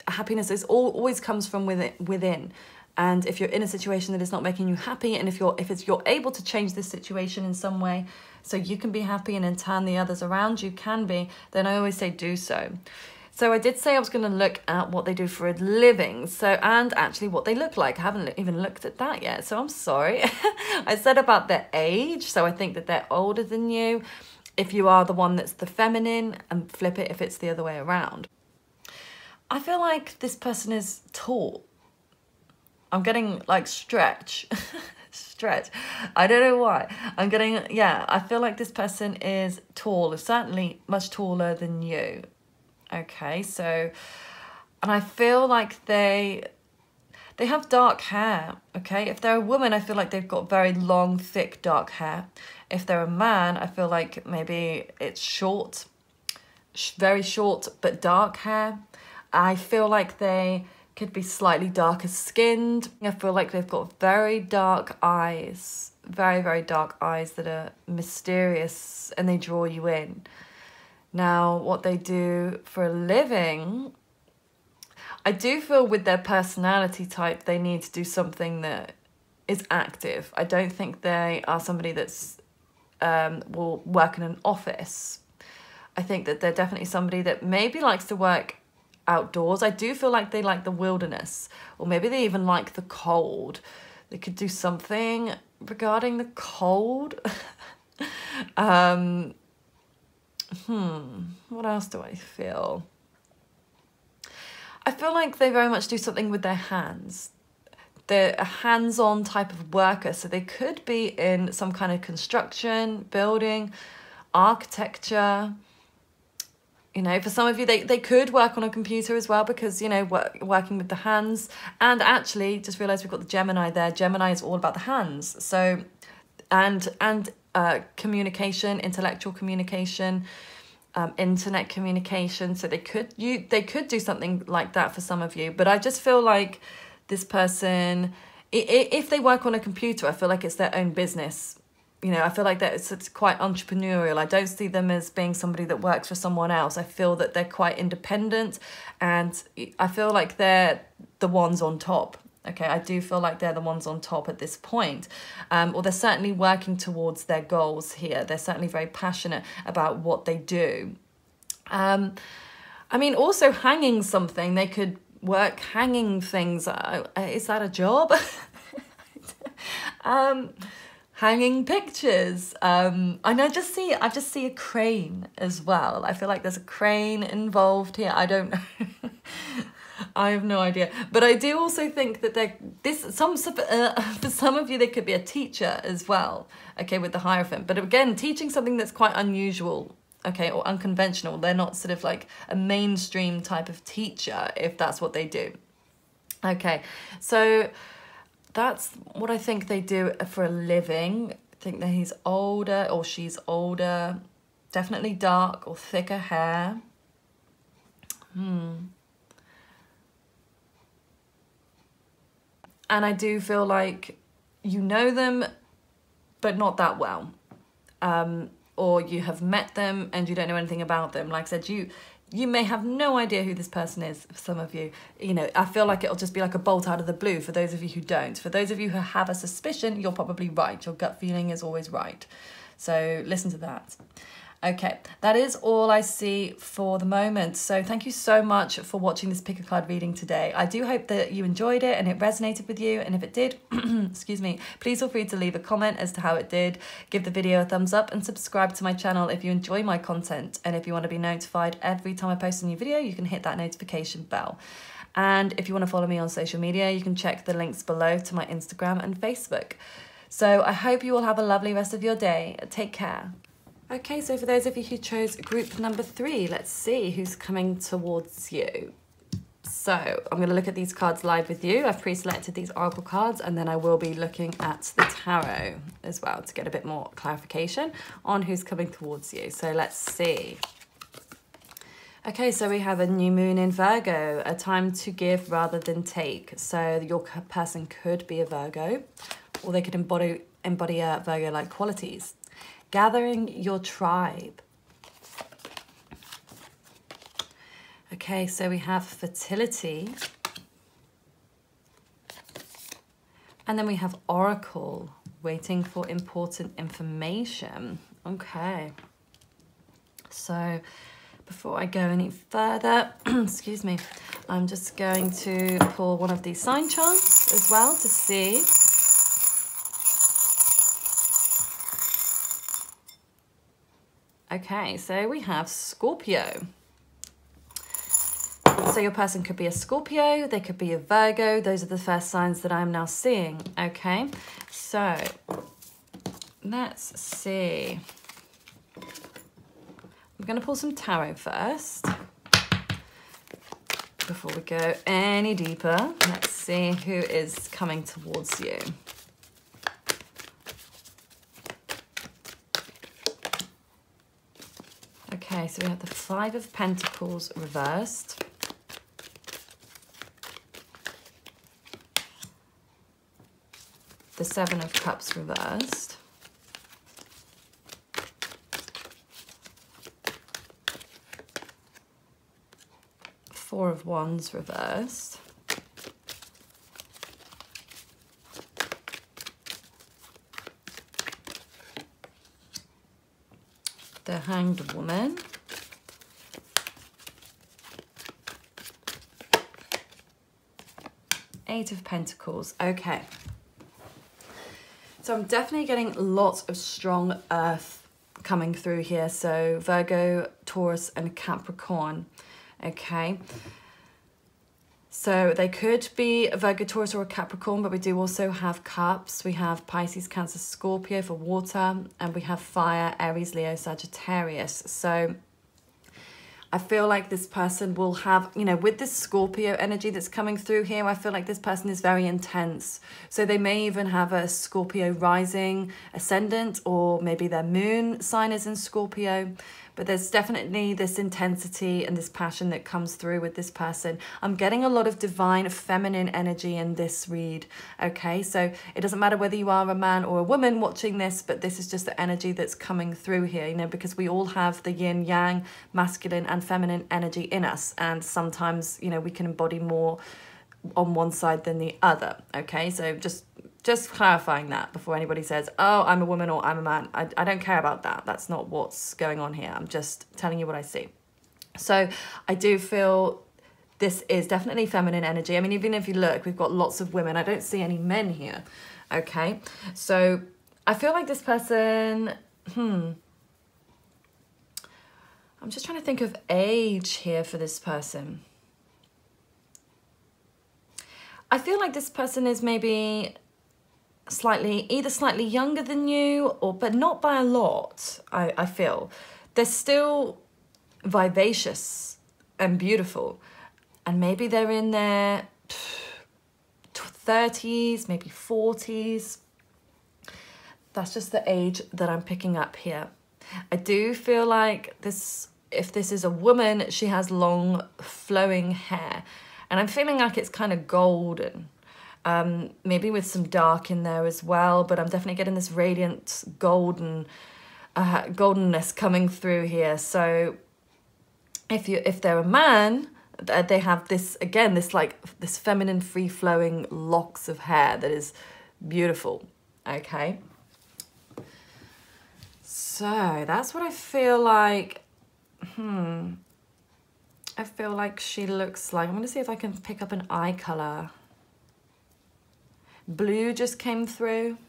happiness is always comes from within. And if you're in a situation that is not making you happy, and if you're able to change this situation in some way so you can be happy and in turn the others around you can be, then I always say do so. So I did say I was going to look at what they do for a living, and actually what they look like. I haven't even looked at that yet, so I'm sorry. I said about their age, so I think that they're older than you. If you are the one that's the feminine, and flip it if it's the other way around. I feel like this person is tall. I'm getting like stretch. Stretch. I don't know why. I feel like this person is tall, certainly much taller than you. Okay, so, and I feel like they have dark hair, okay? If they're a woman, I feel like they've got very long, thick, dark hair. If they're a man, I feel like maybe it's short, very short, but dark hair. I feel like they could be slightly darker skinned. I feel like they've got very dark eyes, very, very dark eyes that are mysterious and they draw you in. Now, what they do for a living, I do feel with their personality type, they need to do something that is active. I don't think they are somebody that's will work in an office. I think that they're definitely somebody that maybe likes to work outdoors. I do feel like they like the wilderness, or maybe they even like the cold. They could do something regarding the cold. What else do I feel? I feel like they very much do something with their hands. They're a hands-on type of worker, so they could be in some kind of construction, building, architecture. You know, for some of you, they could work on a computer as well, because, you know, working with the hands. And actually, just realised we've got the Gemini there. Gemini is all about the hands. So, and communication, intellectual communication, internet communication. So they could do something like that for some of you. But I just feel like this person, if they work on a computer, I feel like it's their own business. You know, I feel like that it's quite entrepreneurial. I don't see them as being somebody that works for someone else. I feel that they're quite independent, and I feel like they're the ones on top. Okay, I do feel like they're the ones on top at this point. Or they're certainly working towards their goals here. They're certainly very passionate about what they do. I mean, also hanging something. They could work hanging things. Is that a job? Hanging pictures. And I just see a crane as well. I feel like there's a crane involved here. I don't know. I have no idea. But I do also think that for some of you, they could be a teacher as well, okay, with the Hierophant. But again, teaching something that's quite unusual, okay, or unconventional. They're not sort of like a mainstream type of teacher, if that's what they do. Okay, so that's what I think they do for a living. I think that he's older, or she's older, definitely dark or thicker hair. And I do feel like you know them, but not that well. Or you have met them and you don't know anything about them. Like I said, you may have no idea who this person is, for some of you. You know, I feel like it'll just be like a bolt out of the blue for those of you who don't. For those of you who have a suspicion, you're probably right. Your gut feeling is always right. So listen to that. Okay, that is all I see for the moment. So thank you so much for watching this pick a card reading today. I do hope that you enjoyed it and it resonated with you. And if it did, excuse me, please feel free to leave a comment as to how it did. Give the video a thumbs up and subscribe to my channel if you enjoy my content. And if you want to be notified every time I post a new video, you can hit that notification bell. And if you want to follow me on social media, you can check the links below to my Instagram and Facebook. So I hope you all have a lovely rest of your day. Take care. Okay, so for those of you who chose group number 3, let's see who's coming towards you. So I'm going to look at these cards live with you. I've pre-selected these oracle cards, and then I will be looking at the tarot as well to get a bit more clarification on who's coming towards you. So let's see. Okay, so we have a new moon in Virgo, a time to give rather than take. So your person could be a Virgo, or they could embody Virgo-like qualities. Gathering your tribe. Okay, so we have fertility. And then we have oracle, waiting for important information. Okay. So before I go any further, excuse me, I'm just going to pull one of these sign charts as well to see. Okay, so we have Scorpio. So your person could be a Scorpio, they could be a Virgo. Those are the first signs that I'm now seeing. Okay, so let's see. I'm going to pull some tarot first. Before we go any deeper, let's see who is coming towards you. Okay, so we have the 5 of Pentacles reversed. The 7 of Cups reversed. Four of Wands reversed. The Hanged Woman. Eight of Pentacles. Okay. So I'm definitely getting lots of strong earth coming through here. So Virgo, Taurus, and Capricorn. Okay. So they could be a Virgo, Taurus, or a Capricorn, but we do also have cups. We have Pisces, Cancer, Scorpio for water, and we have fire, Aries, Leo, Sagittarius. So I feel like this person will have, you know, with this Scorpio energy that's coming through here, I feel like this person is very intense. So they may even have a Scorpio rising ascendant, or maybe their moon sign is in Scorpio. But there's definitely this intensity and this passion that comes through with this person. I'm getting a lot of divine feminine energy in this read, okay? So it doesn't matter whether you are a man or a woman watching this, but this is just the energy that's coming through here, you know, because we all have the yin, yang, masculine and feminine energy in us. And sometimes, you know, we can embody more on one side than the other, okay? So just clarifying that before anybody says, oh, I'm a woman or I'm a man. I don't care about that. That's not what's going on here. I'm just telling you what I see. So I do feel this is definitely feminine energy. I mean, even if you look, we've got lots of women. I don't see any men here, okay? So I feel like this person, I'm just trying to think of age here for this person. I feel like this person is maybe either slightly younger than you, but not by a lot. I feel they're still vivacious and beautiful, and maybe they're in their 30s, maybe 40s. That's just the age that I'm picking up here. I do feel like this, if this is a woman, she has long flowing hair, and I'm feeling like it's kind of golden. Maybe with some dark in there as well, but I'm definitely getting this radiant golden goldenness coming through here. So if they're a man, they have this, again, this feminine free flowing locks of hair that is beautiful. Okay, So that's what I feel like. I feel like she looks like. I'm going to see if I can pick up an eye color. Blue just came through.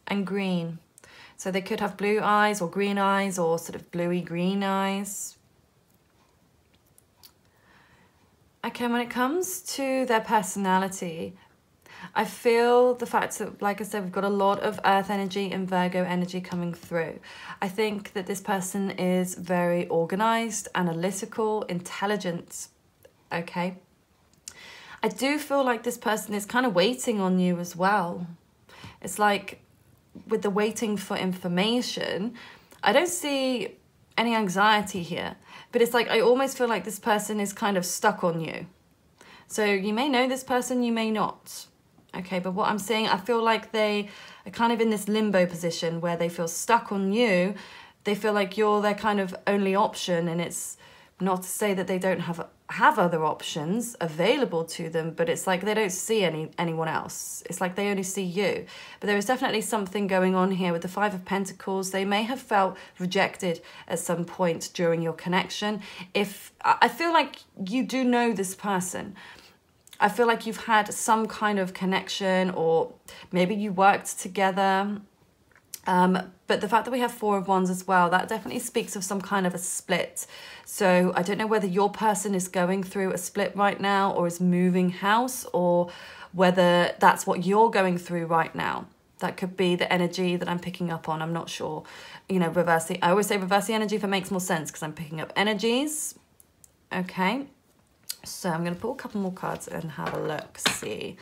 And green. So they could have blue eyes or green eyes or sort of bluey green eyes. Okay, when it comes to their personality, I feel the fact that, like I said, we've got a lot of earth energy and Virgo energy coming through. I think that this person is very organized, analytical, intelligent, okay? I do feel like this person is kind of waiting on you as well. It's like with the waiting for information, I don't see any anxiety here, but it's like I almost feel like this person is kind of stuck on you. So you may know this person, you may not. Okay, but what I'm saying, I feel like they are kind of in this limbo position where they feel stuck on you. They feel like you're their kind of only option, and it's not to say that they don't have other options available to them, but it's like they don't see anyone else. It's like they only see you. But there is definitely something going on here with the Five of Pentacles. They may have felt rejected at some point during your connection. If I feel like you do know this person. I feel like you've had some kind of connection, or maybe you worked together. But the fact that we have Four of Wands as well, that definitely speaks of some kind of a split. So I don't know whether your person is going through a split right now or is moving house, or whether that's what you're going through right now. That could be the energy that I'm picking up on. I'm not sure. You know, I always say reverse the energy if it makes more sense, because I'm picking up energies. Okay. So I'm going to pull a couple more cards and have a look, see.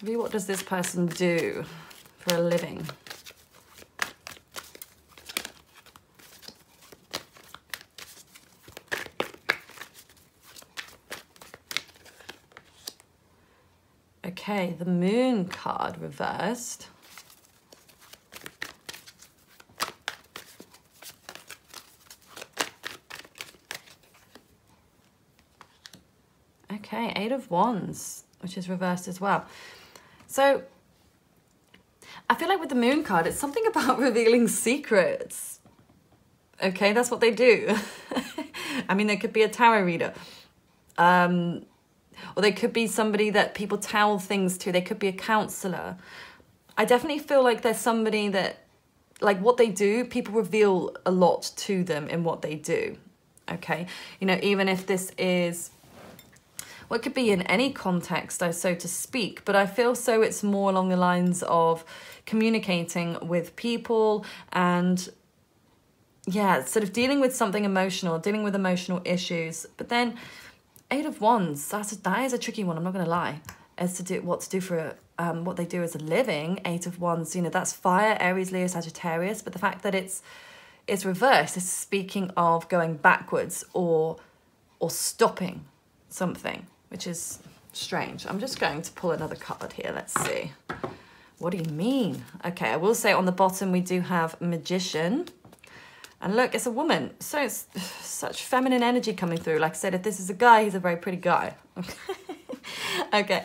Maybe what does this person do for a living? Okay, the Moon card reversed. Okay, Eight of Wands, which is reversed as well. So I feel like with the Moon card, it's something about revealing secrets. Okay, that's what they do. I mean, there could be a tarot reader. Or they could be somebody that people tell things to. They could be a counselor. I definitely feel like there's somebody that, like what they do, people reveal a lot to them in what they do. Okay, you know, even if this is, well, it could be in any context, so to speak, but I feel so it's more along the lines of communicating with people and, yeah, sort of dealing with something emotional, dealing with emotional issues. But then Eight of Wands, that is a tricky one, I'm not going to lie, as to do what to do for what they do as a living. Eight of Wands, you know, that's fire, Aries, Leo, Sagittarius, but the fact that it's reversed is speaking of going backwards or stopping something, which is strange. I'm just going to pull another card here. Let's see. What do you mean? Okay, I will say on the bottom we do have Magician. And look, it's a woman. So it's such feminine energy coming through. Like I said, if this is a guy, he's a very pretty guy. Okay.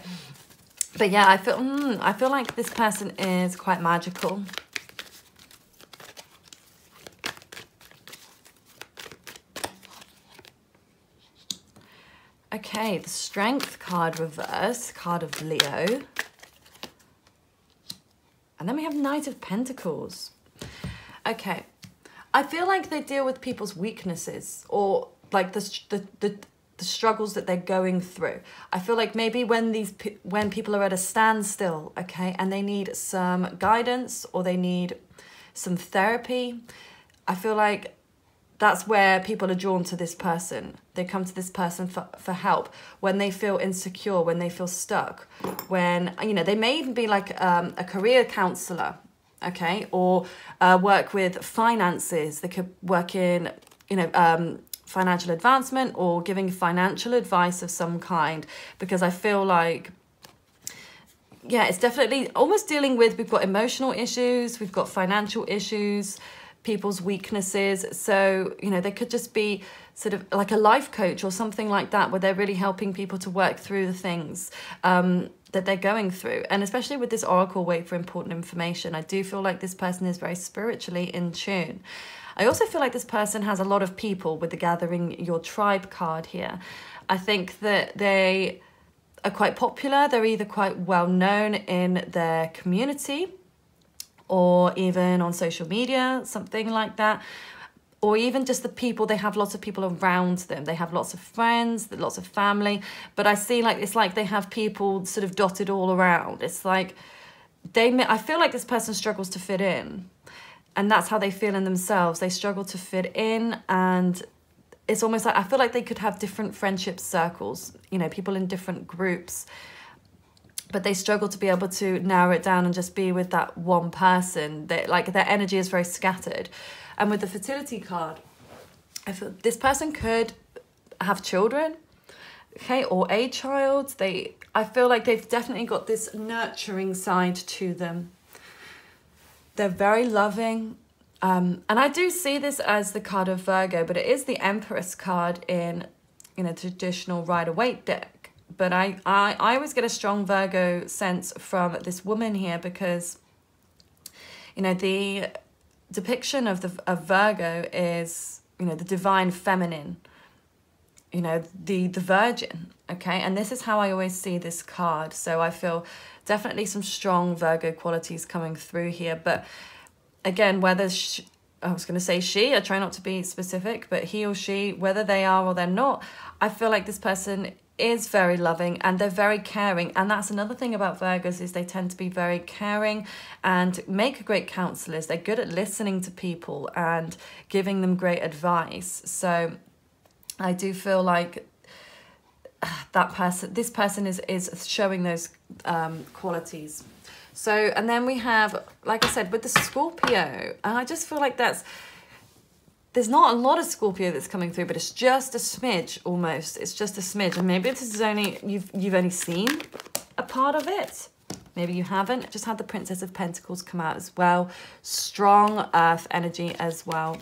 But yeah, I feel like this person is quite magical. Okay, the Strength card reverse, card of Leo. And then we have Knight of Pentacles. Okay, I feel like they deal with people's weaknesses, or like the struggles that they're going through. I feel like maybe when people are at a standstill, okay, and they need some guidance or they need some therapy, I feel like that's where people are drawn to this person. They come to this person for help when they feel insecure, when they feel stuck, when, you know, they may even be like a career counselor, okay, or work with finances. They could work in, you know, financial advancement or giving financial advice of some kind, because I feel like, yeah, it's definitely almost dealing with, we've got emotional issues, we've got financial issues, people's weaknesses. So, you know, there could just be sort of like a life coach or something like that, where they're really helping people to work through the things that they're going through. And especially with this Oracle Wait for Important Information, I do feel like this person is very spiritually in tune. I also feel like this person has a lot of people with the Gathering Your Tribe card here. I think that they are quite popular. They're either quite well known in their community or even on social media, something like that. Or even just the people, they have lots of people around them. They have lots of friends, lots of family. But I see like, it's like they have people sort of dotted all around. It's like, I feel like this person struggles to fit in. And that's how they feel in themselves. They struggle to fit in, and it's almost like, I feel like they could have different friendship circles, you know, people in different groups, but they struggle to be able to narrow it down and just be with that one person. Like their energy is very scattered. And with the fertility card, I feel this person could have children, okay, or a child. I feel like they've definitely got this nurturing side to them. They're very loving. And I do see this as the card of Virgo, but it is the Empress card in a traditional Rider-Waite deck. But I always get a strong Virgo sense from this woman here, because, you know, the depiction of Virgo is, you know, the divine feminine, you know, the virgin, okay? And this is how I always see this card. So I feel definitely some strong Virgo qualities coming through here. But again, whether I was going to say she, I try not to be specific, but he or she, whether they are or they're not, I feel like this person is very loving and they're very caring. And that's another thing about Virgos, is they tend to be very caring and make great counselors. They're good at listening to people and giving them great advice. So I do feel like this person is showing those qualities. So, and then we have, like I said, with the Scorpio, and I just feel like there's not a lot of Scorpio that's coming through, but it's just a smidge almost. It's just a smidge. And maybe this is only, you've only seen a part of it. Maybe you haven't. I just had the Princess of Pentacles come out as well. Strong earth energy as well.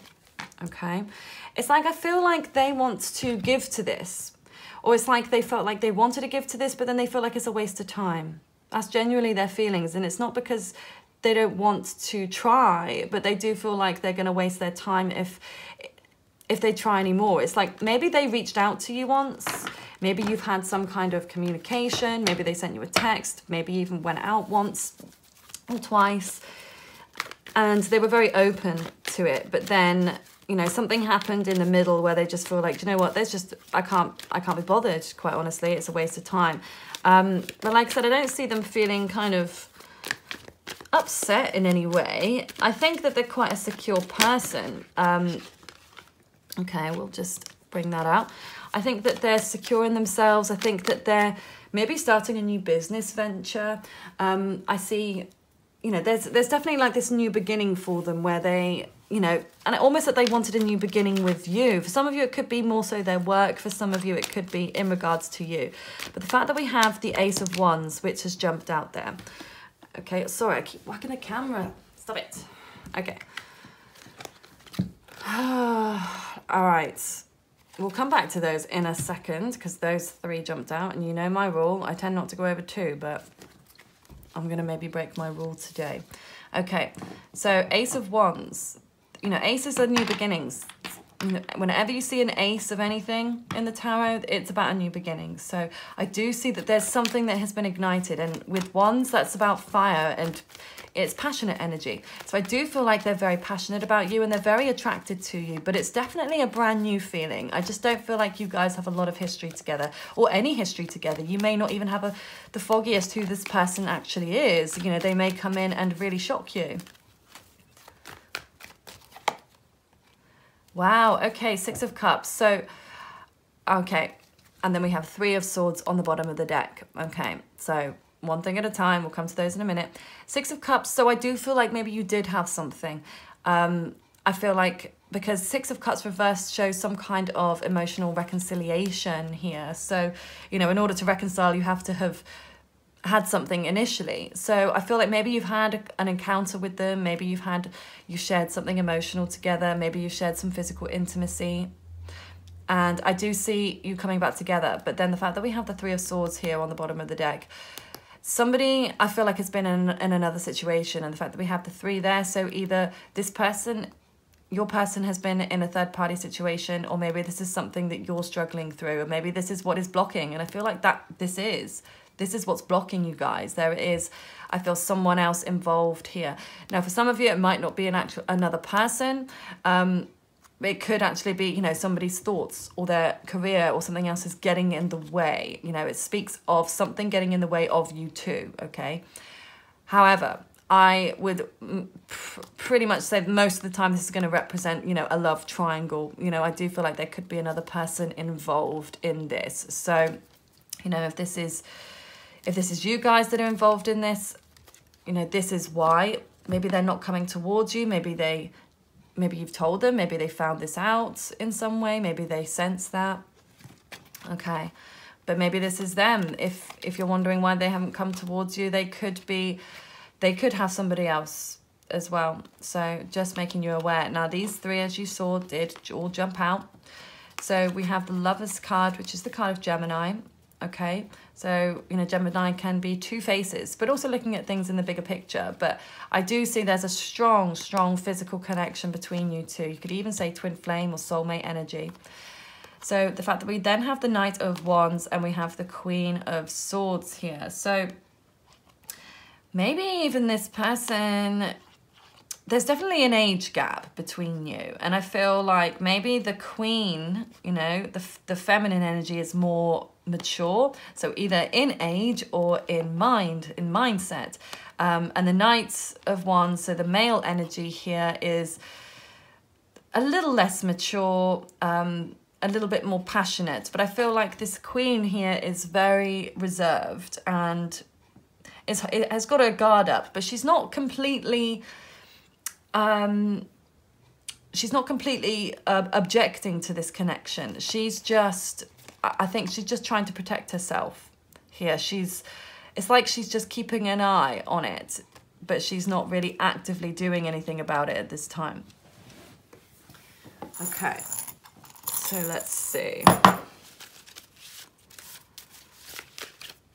Okay. It's like, I feel like they want to give to this. Or it's like they felt like they wanted to give to this, but then they feel like it's a waste of time. That's genuinely their feelings. And it's not because they don't want to try, but they do feel like they're going to waste their time if they try anymore. It's like maybe they reached out to you once, maybe you've had some kind of communication, maybe they sent you a text, maybe even went out once or twice, and they were very open to it. But then, you know, something happened in the middle where they just feel like, do you know what, there's just, I can't be bothered, quite honestly. It's a waste of time. But like I said, I don't see them feeling kind of upset in any way. I think that they're quite a secure person. Okay, we'll just bring that out. I think that they're secure in themselves. I think that they're maybe starting a new business venture. I see, you know, there's definitely like this new beginning for them where they, you know, and almost that they wanted a new beginning with you. For some of you, it could be more so their work. For some of you, it could be in regards to you. But the fact that we have the Ace of Wands, which has jumped out there. Okay, sorry, I keep whacking the camera. Stop it. Okay. All right. We'll come back to those in a second because those three jumped out. And you know my rule. I tend not to go over two, but I'm going to maybe break my rule today. Okay, so Ace of Wands. You know, aces are new beginnings. You know, whenever you see an ace of anything in the tarot, it's about a new beginning. So I do see that there's something that has been ignited. And with wands, that's about fire and it's passionate energy. So I do feel like they're very passionate about you and they're very attracted to you. But it's definitely a brand new feeling. I just don't feel like you guys have a lot of history together or any history together. You may not even have the foggiest who this person actually is. You know, they may come in and really shock you. Wow, okay, Six of Cups. So, okay, and then we have Three of Swords on the bottom of the deck. Okay, so one thing at a time. We'll come to those in a minute. Six of Cups. So I do feel like maybe you did have something. I feel like because Six of Cups reversed shows some kind of emotional reconciliation here. So, you know, in order to reconcile, you have to have had something initially. So I feel like maybe you've had an encounter with them, maybe you shared something emotional together, maybe you shared some physical intimacy. And I do see you coming back together. But then the fact that we have the Three of Swords here on the bottom of the deck, somebody I feel like has been in another situation, and the fact that we have the 3 there, so either this person, your person, has been in a third party situation, or maybe this is something that you're struggling through, or maybe this is what is blocking. And I feel like this is what's blocking you guys. There it is. I feel someone else involved here. Now, for some of you, it might not be another person. It could actually be, you know, somebody's thoughts or their career or something else is getting in the way. You know, it speaks of something getting in the way of you too, okay? However, I would pretty much say most of the time this is going to represent, you know, a love triangle. You know, I do feel like there could be another person involved in this. So, you know, if this is you guys that are involved in this, you know, this is why. Maybe they're not coming towards you. Maybe you've told them. Maybe they found this out in some way. Maybe they sense that. Okay. But maybe this is them. If you're wondering why they haven't come towards you, they could have somebody else as well. So just making you aware. Now, these 3, as you saw, did all jump out. So we have the Lovers card, which is the card of Gemini. Okay, so, you know, Gemini can be 2 faces, but also looking at things in the bigger picture. But I do see there's a strong, strong physical connection between you two. You could even say twin flame or soulmate energy. So the fact that we then have the Knight of Wands and we have the Queen of Swords here. So maybe even this person, there's definitely an age gap between you. And I feel like maybe the Queen, you know, the feminine energy is more mature, so either in age or in mindset, and the Knight of Wands, so the male energy here, is a little less mature, a little bit more passionate. But I feel like this Queen here is very reserved and it has got her guard up, but she's not completely objecting to this connection. I think she's just trying to protect herself here. It's like she's just keeping an eye on it, but she's not really actively doing anything about it at this time. Okay, so let's see.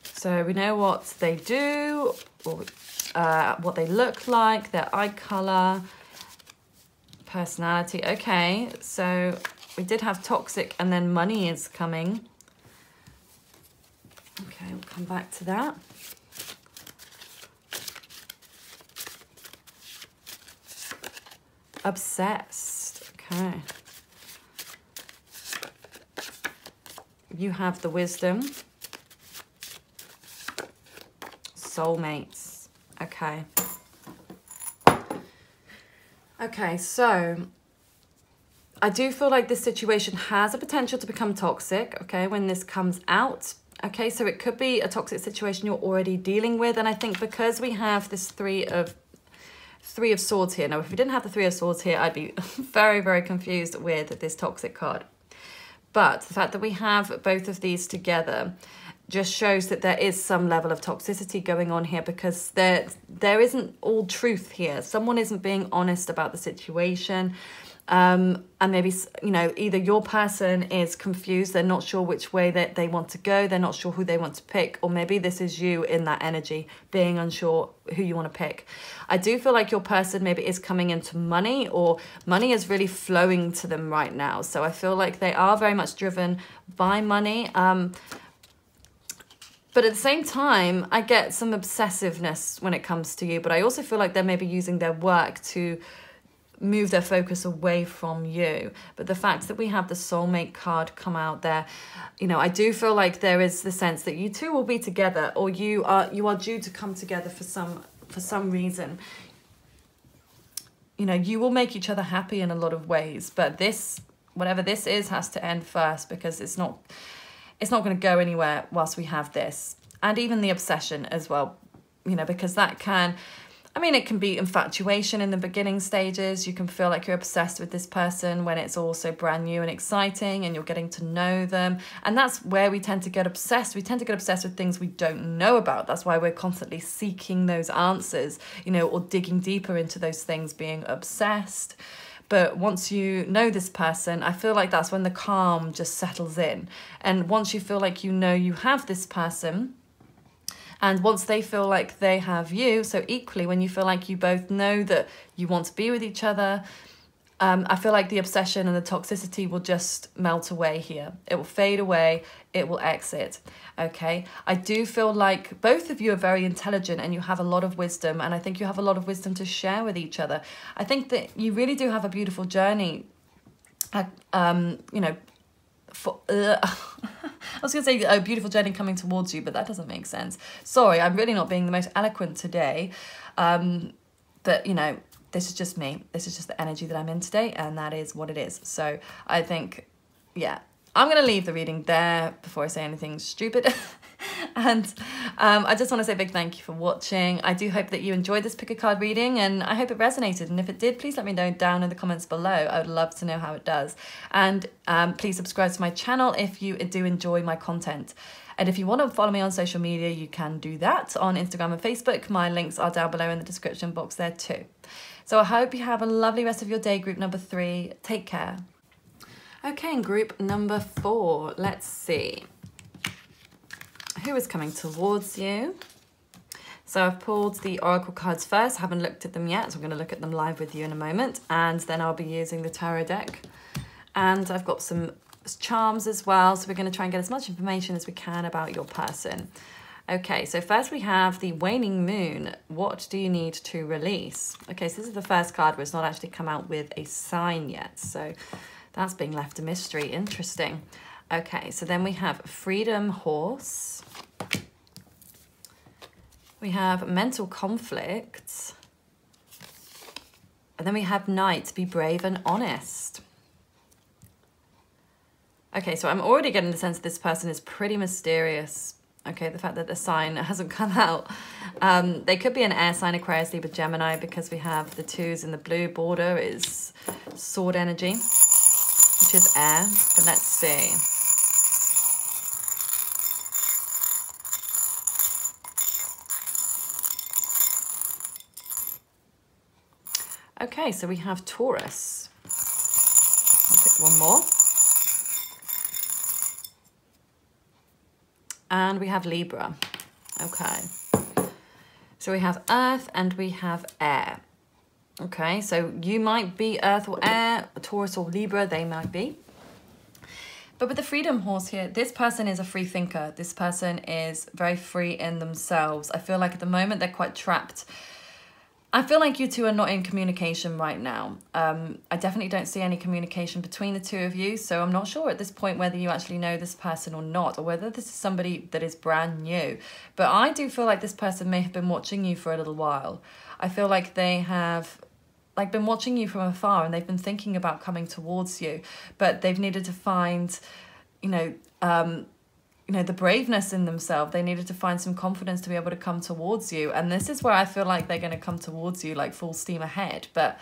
So we know what they do, or what they look like, their eye color, personality. Okay, so we did have toxic, and then money is coming. Okay, we'll come back to that. Obsessed. Okay. You have the Wisdom. Soulmates. Okay. Okay, so I do feel like this situation has a potential to become toxic, okay, when this comes out. Okay, so it could be a toxic situation you're already dealing with. And I think because we have this Three of Swords here. Now, if we didn't have the Three of Swords here, I'd be very, very confused with this toxic card. But the fact that we have both of these together just shows that there is some level of toxicity going on here, because there isn't all truth here. Someone isn't being honest about the situation. And maybe, you know, either your person is confused, they're not sure which way that they want to go, they're not sure who they want to pick, or maybe this is you in that energy, being unsure who you want to pick. I do feel like your person maybe is coming into money, or money is really flowing to them right now. So I feel like they are very much driven by money. But at the same time, I get some obsessiveness when it comes to you, but I also feel like they're maybe using their work to move their focus away from you. But the fact that we have the soulmate card come out there, you know, I do feel like there is the sense that you two will be together, or you are due to come together for some reason. You know, you will make each other happy in a lot of ways, but this, whatever this is, has to end first, because it's not going to go anywhere whilst we have this. And even the obsession as well, you know, because that can, I mean, it can be infatuation in the beginning stages. You can feel like you're obsessed with this person when it's all so brand new and exciting and you're getting to know them. And that's where we tend to get obsessed. We tend to get obsessed with things we don't know about. That's why we're constantly seeking those answers, you know, or digging deeper into those things, being obsessed. But once you know this person, I feel like that's when the calm just settles in. And once you feel like you know you have this person, and once they feel like they have you, so equally when you feel like you both know that you want to be with each other, I feel like the obsession and the toxicity will just melt away here. It will fade away, it will exit, okay? I do feel like both of you are very intelligent and you have a lot of wisdom, and I think you have a lot of wisdom to share with each other. I think that you really do have a beautiful journey, you know, I was going to say a beautiful journey coming towards you, but that doesn't make sense. Sorry, I'm really not being the most eloquent today. But, you know, this is just me. This is just the energy that I'm in today, and that is what it is. So I think, yeah, I'm going to leave the reading there before I say anything stupid. And I just want to say a big thank you for watching. I do hope that you enjoyed this pick a card reading, and I hope it resonated. And if it did, please let me know down in the comments below. I would love to know how it does. And please subscribe to my channel if you do enjoy my content. And if you want to follow me on social media, you can do that on Instagram and Facebook. My links are down below in the description box there too. So I hope you have a lovely rest of your day, group number 3. Take care. Okay, and group number 4. Let's see. Who is coming towards you? So I've pulled the oracle cards first. I haven't looked at them yet, so I'm going to look at them live with you in a moment. And then I'll be using the tarot deck. And I've got some charms as well. So we're going to try and get as much information as we can about your person. Okay, so first we have the waning moon. What do you need to release? Okay, so this is the first card where it's not actually come out with a sign yet. So that's being left a mystery. Interesting. Okay, so then we have freedom horse. We have mental conflict. And then we have knight, be brave and honest. Okay, so I'm already getting the sense that this person is pretty mysterious. Okay, the fact that the sign hasn't come out. They could be an air sign, Aquarius, Libra, Gemini, because we have the 2s in the blue border is sword energy, which is air. But let's see. Okay, so we have Taurus. I'll pick one more. And we have Libra. Okay. So we have earth and we have air. Okay, so you might be earth or air, Taurus or Libra, they might be. But with the freedom horse here, this person is a free thinker. This person is very free in themselves. I feel like at the moment they're quite trapped. I feel like you two are not in communication right now. I definitely don't see any communication between the two of you. So I'm not sure at this point whether you actually know this person or not, or whether this is somebody that is brand new. But I do feel like this person may have been watching you for a little while. I feel like they have been watching you from afar, and they've been thinking about coming towards you, but they've needed to find, the braveness in themselves. They needed to find some confidence to be able to come towards you. And this is where I feel like they're going to come towards you like full steam ahead. But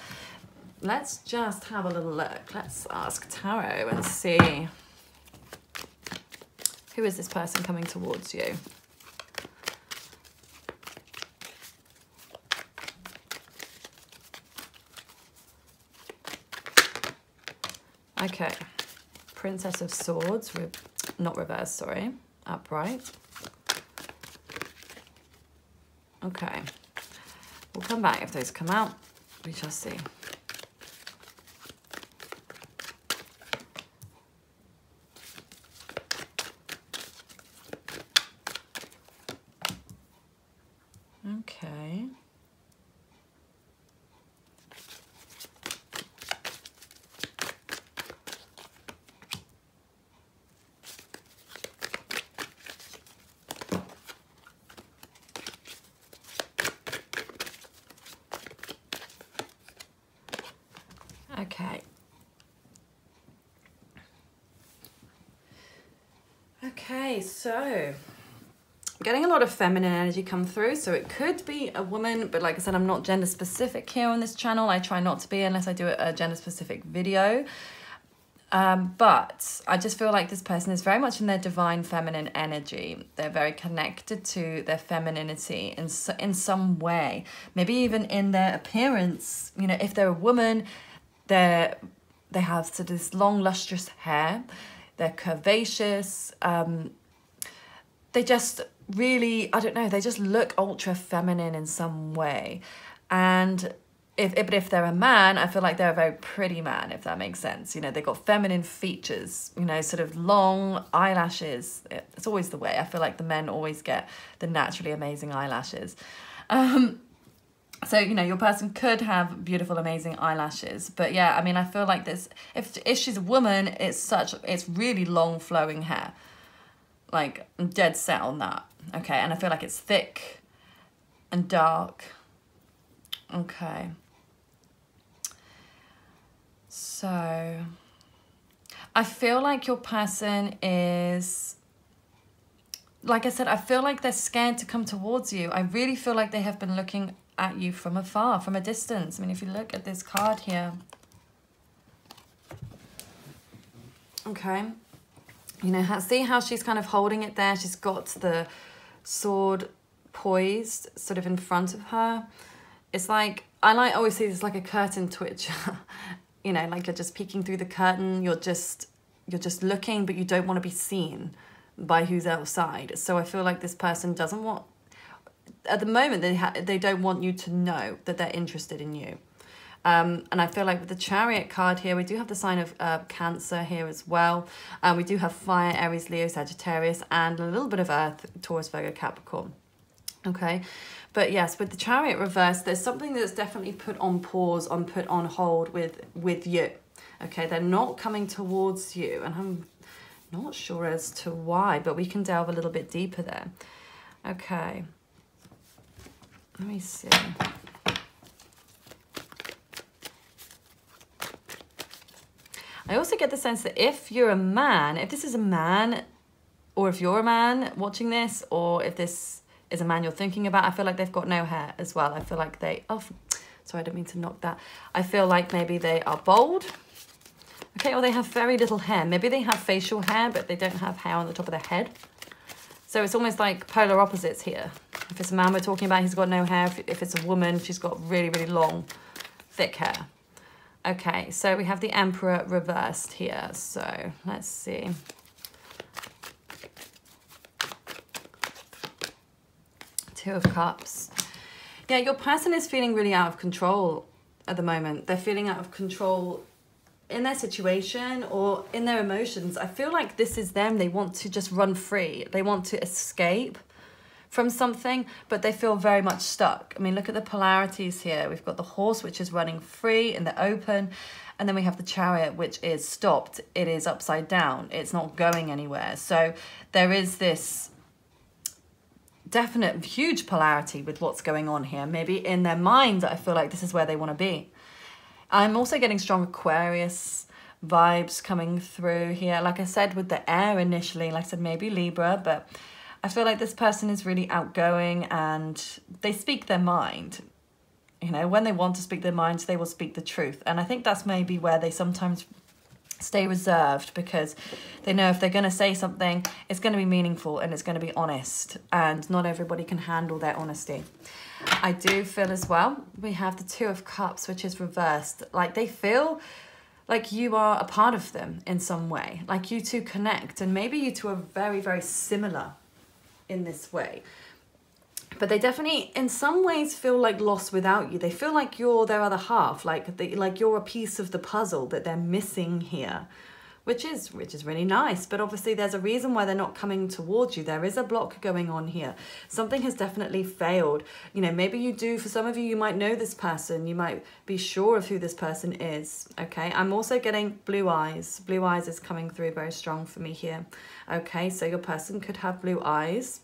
let's just have a little look. Let's ask Tarot and see, who is this person coming towards you? Okay, Princess of Swords, not reverse, sorry, upright. Okay, we'll come back if those come out, we shall see. Okay. Okay. Okay, so I'm getting a lot of feminine energy come through, so it could be a woman, but like I said, I'm not gender specific here on this channel. I try not to be unless I do a gender specific video. But I just feel like this person is very much in their divine feminine energy. They're very connected to their femininity in some way, maybe even in their appearance. You know, if they're a woman, they have sort of this long, lustrous hair. They're curvaceous. They just really, I don't know, they just look ultra feminine in some way. And if they're a man, I feel like they're a very pretty man, if that makes sense. You know, they've got feminine features, you know, sort of long eyelashes. It's always the way. I feel like the men always get the naturally amazing eyelashes. So, you know, your person could have beautiful, amazing eyelashes. But yeah, I mean, I feel like this, if she's a woman, it's really long flowing hair. Like, I'm dead set on that. Okay, and I feel like it's thick and dark. Okay. So, I feel like your person is, like I said, I feel like they're scared to come towards you. I really feel like they have been looking at you from afar, from a distance. I mean, if you look at this card here. Okay. You know, see how she's kind of holding it there? She's got the sword poised sort of in front of her. It's like, I always see this like a curtain twitcher. You know, like you're just peeking through the curtain. You're just looking, but you don't want to be seen by who's outside. So I feel like this person doesn't want, at the moment, they don't want you to know that they're interested in you. And I feel like with the Chariot card here, we do have the sign of Cancer here as well. We do have Fire, Aries, Leo, Sagittarius, and a little bit of Earth, Taurus, Virgo, Capricorn. Okay, but yes, with the Chariot reverse, there's something that's definitely put on pause, put on hold with you. Okay, they're not coming towards you, and I'm not sure as to why, but we can delve a little bit deeper there. Okay, let me see. I also get the sense that if you're a man, if this is a man, or if you're a man watching this, or if this is a man you're thinking about, I feel like they've got no hair as well. I feel like they, oh, sorry, I don't mean to knock that. I feel like maybe they are bald. Okay, or they have very little hair. Maybe they have facial hair, but they don't have hair on the top of their head. So it's almost like polar opposites here. If it's a man we're talking about, he's got no hair. If it's a woman, she's got really, really long, thick hair. Okay, so we have the Emperor reversed here. So let's see. Two of Cups. Yeah, your person is feeling really out of control at the moment. They're feeling out of control in their situation or in their emotions. I feel like this is them. They want to just run free. They want to escape from something, but they feel very much stuck. I mean, look at the polarities here. We've got the Horse, which is running free in the open, and then we have the Chariot, which is stopped. It is upside down. It's not going anywhere. So there is this definite huge polarity with what's going on here. Maybe in their mind, I feel like this is where they want to be. I'm also getting strong Aquarius vibes coming through here. Like I said, with the air initially, like I said, maybe Libra, but I feel like this person is really outgoing and they speak their mind. You know, when they want to speak their minds, they will speak the truth. And I think that's maybe where they sometimes stay reserved, because they know if they're going to say something, it's going to be meaningful and it's going to be honest. And not everybody can handle their honesty. I do feel as well, we have the Two of Cups, which is reversed. Like they feel like you are a part of them in some way. Like you two connect, and maybe you two are very, very similar in this way. But they definitely, in some ways, feel like lost without you. They feel like you're their other half, like you're a piece of the puzzle that they're missing here, which is really nice. But obviously, there's a reason why they're not coming towards you. There is a block going on here. Something has definitely failed. You know, maybe you do. For some of you, you might know this person. You might be sure of who this person is. Okay, I'm also getting blue eyes. Blue eyes is coming through very strong for me here. Okay, so your person could have blue eyes.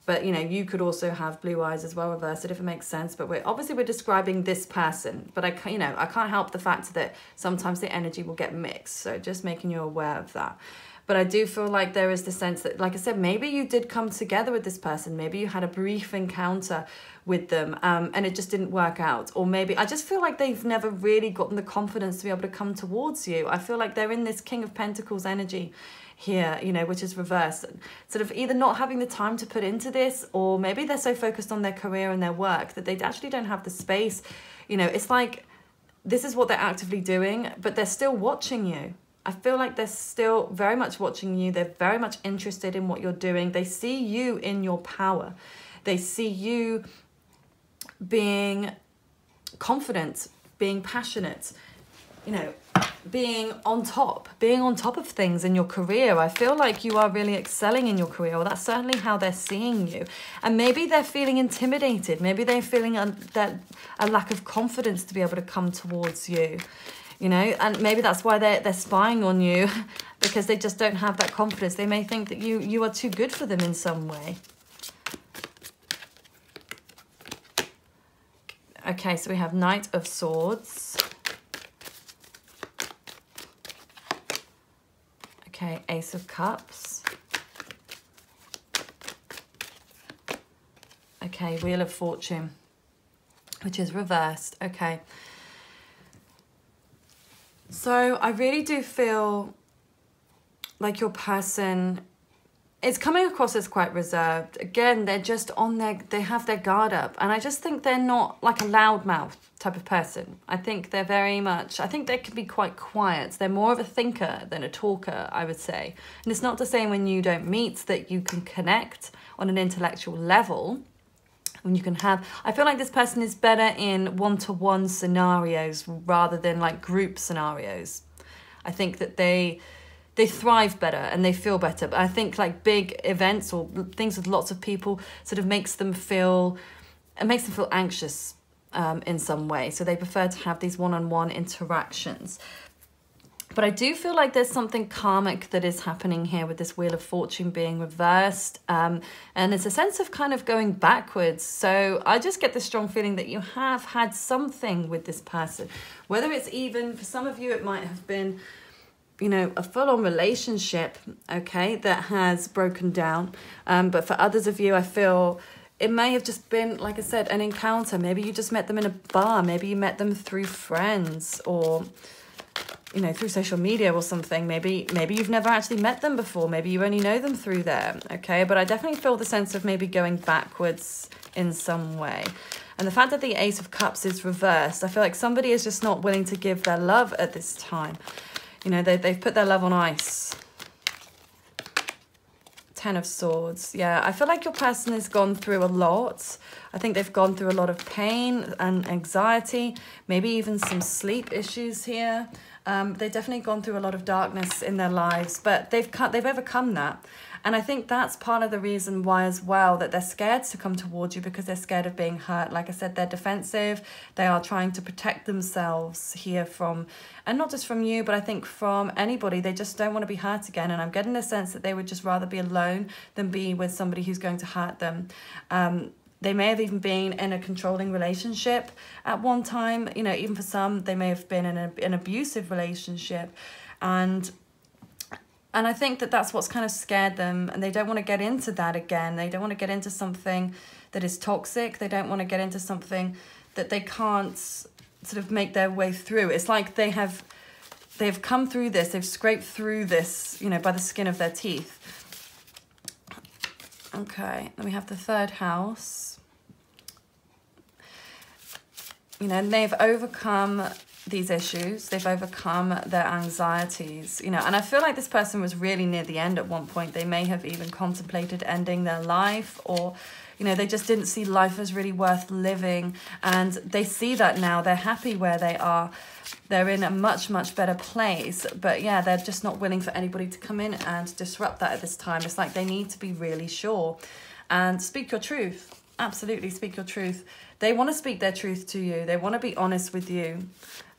But, you know, you could also have blue eyes as well, reversed, if it makes sense. But we're describing this person. But, I can't help the fact that sometimes the energy will get mixed. So just making you aware of that. But I do feel like there is the sense that, like I said, maybe you did come together with this person. Maybe you had a brief encounter with them and it just didn't work out. Or maybe I just feel like they've never really gotten the confidence to be able to come towards you. I feel like they're in this King of Pentacles energy here, you know, which is reversed, sort of either not having the time to put into this, or maybe they're so focused on their career and their work that they actually don't have the space. You know, it's like this is what they're actively doing, but they're still watching you. I feel like they're still very much watching you. They're very much interested in what you're doing. They see you in your power. They see you being confident, being passionate, you know, being on top of things in your career. I feel like you are really excelling in your career. Well, that's certainly how they're seeing you. And maybe they're feeling intimidated. Maybe they're feeling a lack of confidence to be able to come towards you, you know, and maybe that's why they're spying on you because they just don't have that confidence. They may think that you are too good for them in some way. Okay, so we have Knight of Swords. Okay, Ace of Cups. Okay, Wheel of Fortune, which is reversed. Okay. So I really do feel like your person is coming across as quite reserved. Again, they're just on they have their guard up. And I just think they're not like a loudmouth type of person. I think they're very much, I think they can be quite quiet. They're more of a thinker than a talker, I would say. And it's not to say when you don't meet that you can connect on an intellectual level. When you can have, I feel like this person is better in one-to-one scenarios rather than like group scenarios. I think that they thrive better and they feel better. But I think like big events or things with lots of people sort of makes them feel anxious in some way. So they prefer to have these one-on-one interactions. But I do feel like there's something karmic that is happening here with this Wheel of Fortune being reversed. And it's a sense of kind of going backwards. So I just get the strong feeling that you have had something with this person. Whether it's even, for some of you, it might have been, you know, a full-on relationship, okay, that has broken down. But for others of you, I feel it may have just been, like I said, an encounter. Maybe you just met them in a bar. Maybe you met them through friends or, you know, through social media or something. Maybe you've never actually met them before. Maybe you only know them through there, okay? But I definitely feel the sense of maybe going backwards in some way. And the fact that the Ace of Cups is reversed, I feel like somebody is just not willing to give their love at this time. You know, they've put their love on ice. Ten of Swords. Yeah, I feel like your person has gone through a lot. I think they've gone through a lot of pain and anxiety, maybe even some sleep issues here. They've definitely gone through a lot of darkness in their lives, but they've overcome that. And I think that's part of the reason why as well, that they're scared to come towards you because they're scared of being hurt. Like I said, they're defensive. They are trying to protect themselves here from, and not just from you, but I think from anybody. They just don't want to be hurt again. And I'm getting the sense that they would just rather be alone than be with somebody who's going to hurt them. They may have even been in a controlling relationship at one time. You know, even for some, they may have been in an abusive relationship. And I think that that's what's kind of scared them. And they don't want to get into that again. They don't want to get into something that is toxic. They don't want to get into something that they can't sort of make their way through. It's like they've come through this. They've scraped through this, you know, by the skin of their teeth. Okay, then we have the third house. You know, and they've overcome these issues. They've overcome their anxieties, you know, and I feel like this person was really near the end at one point. They may have even contemplated ending their life, or, you know, they just didn't see life as really worth living. And they see that now. They're happy where they are. They're in a much, much better place. But yeah, they're just not willing for anybody to come in and disrupt that at this time. It's like they need to be really sure and speak your truth. Absolutely speak your truth. They want to speak their truth to you. They want to be honest with you.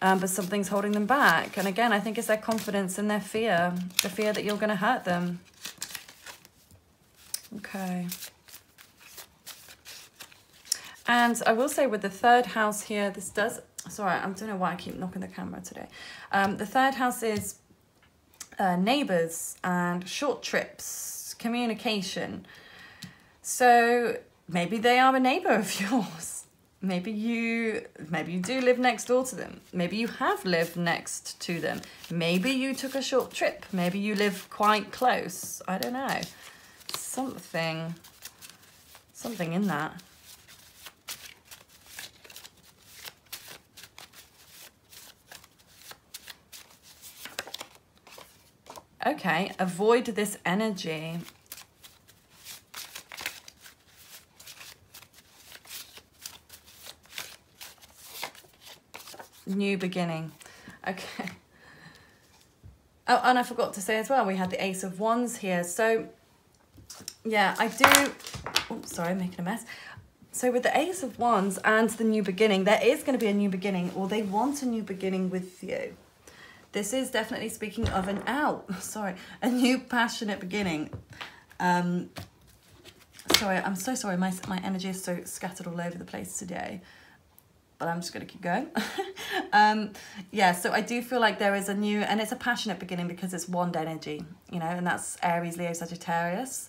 But something's holding them back. And again, I think it's their confidence and their fear. The fear that you're going to hurt them. Okay. And I will say with the third house here, this does... Sorry, I don't know why I keep knocking the camera today. The third house is neighbours and short trips, communication. So maybe they are a neighbour of yours. Maybe you do live next door to them. Maybe you have lived next to them. Maybe you took a short trip. Maybe you live quite close. I don't know. Something in that. Okay, avoid this energy. New beginning. Okay. Oh, and I forgot to say as well, we had the Ace of Wands here. So, yeah, I do... Oh, sorry, I'm making a mess. So with the Ace of Wands and the new beginning, there is going to be a new beginning, or they want a new beginning with you. This is definitely speaking of a new passionate beginning. Sorry, I'm so sorry. My energy is so scattered all over the place today. But I'm just going to keep going. Yeah, so I do feel like there is a new, and it's a passionate beginning because it's wand energy, you know, and that's Aries, Leo, Sagittarius.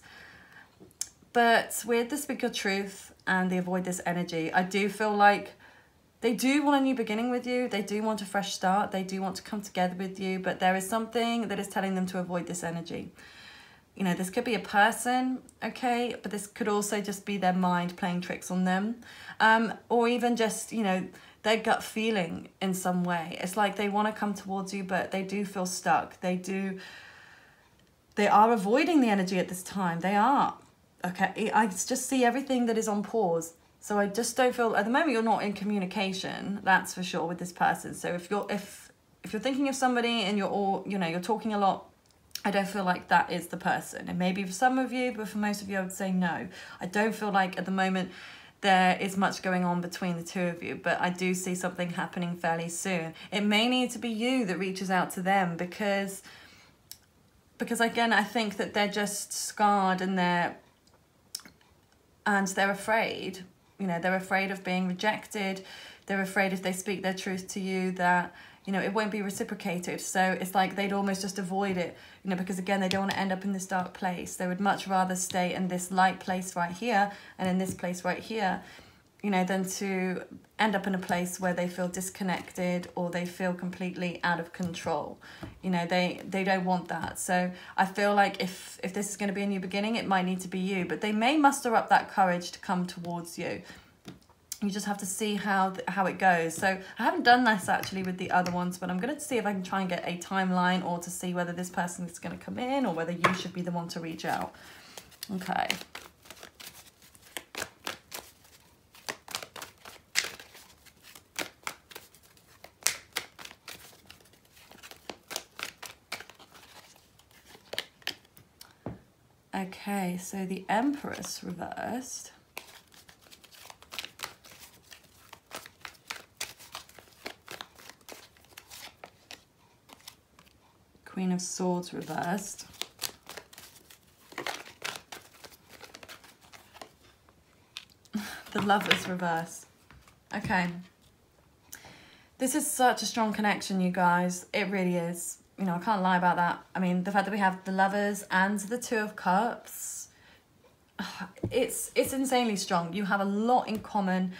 But with the Speak Your Truth and the Avoid This energy, I do feel like they do want a new beginning with you. They do want a fresh start. They do want to come together with you, but there is something that is telling them to avoid this energy. You know, this could be a person, okay, but this could also just be their mind playing tricks on them, or even just, you know, their gut feeling in some way. It's like they want to come towards you, but they do feel stuck. They are avoiding the energy at this time. They are, okay. I just see everything that is on pause. So I just don't feel, at the moment, you're not in communication, that's for sure, with this person. So if you're thinking of somebody and you're all, you know, you're talking a lot, I don't feel like that is the person. And maybe for some of you, but for most of you, I would say no. I don't feel like at the moment there is much going on between the two of you, but I do see something happening fairly soon. It may need to be you that reaches out to them because again, I think that they're just scarred and they're afraid. You know, they're afraid of being rejected. They're afraid if they speak their truth to you that, you know, it won't be reciprocated. So it's like they'd almost just avoid it, you know, because again, they don't want to end up in this dark place. They would much rather stay in this light place right here and in this place right here, you know, than to end up in a place where they feel disconnected or they feel completely out of control. You know, they don't want that. So I feel like if this is going to be a new beginning, it might need to be you, but they may muster up that courage to come towards you. You just have to see how it goes. So I haven't done this actually with the other ones, but I'm going to see if I can try and get a timeline or to see whether this person is going to come in or whether you should be the one to reach out. Okay. Okay, so the Empress reversed. Queen of Swords reversed. The Lovers reversed. Okay. This is such a strong connection, you guys. It really is. You know, I can't lie about that. I mean, the fact that we have the Lovers and the Two of Cups, it's insanely strong. You have a lot in common.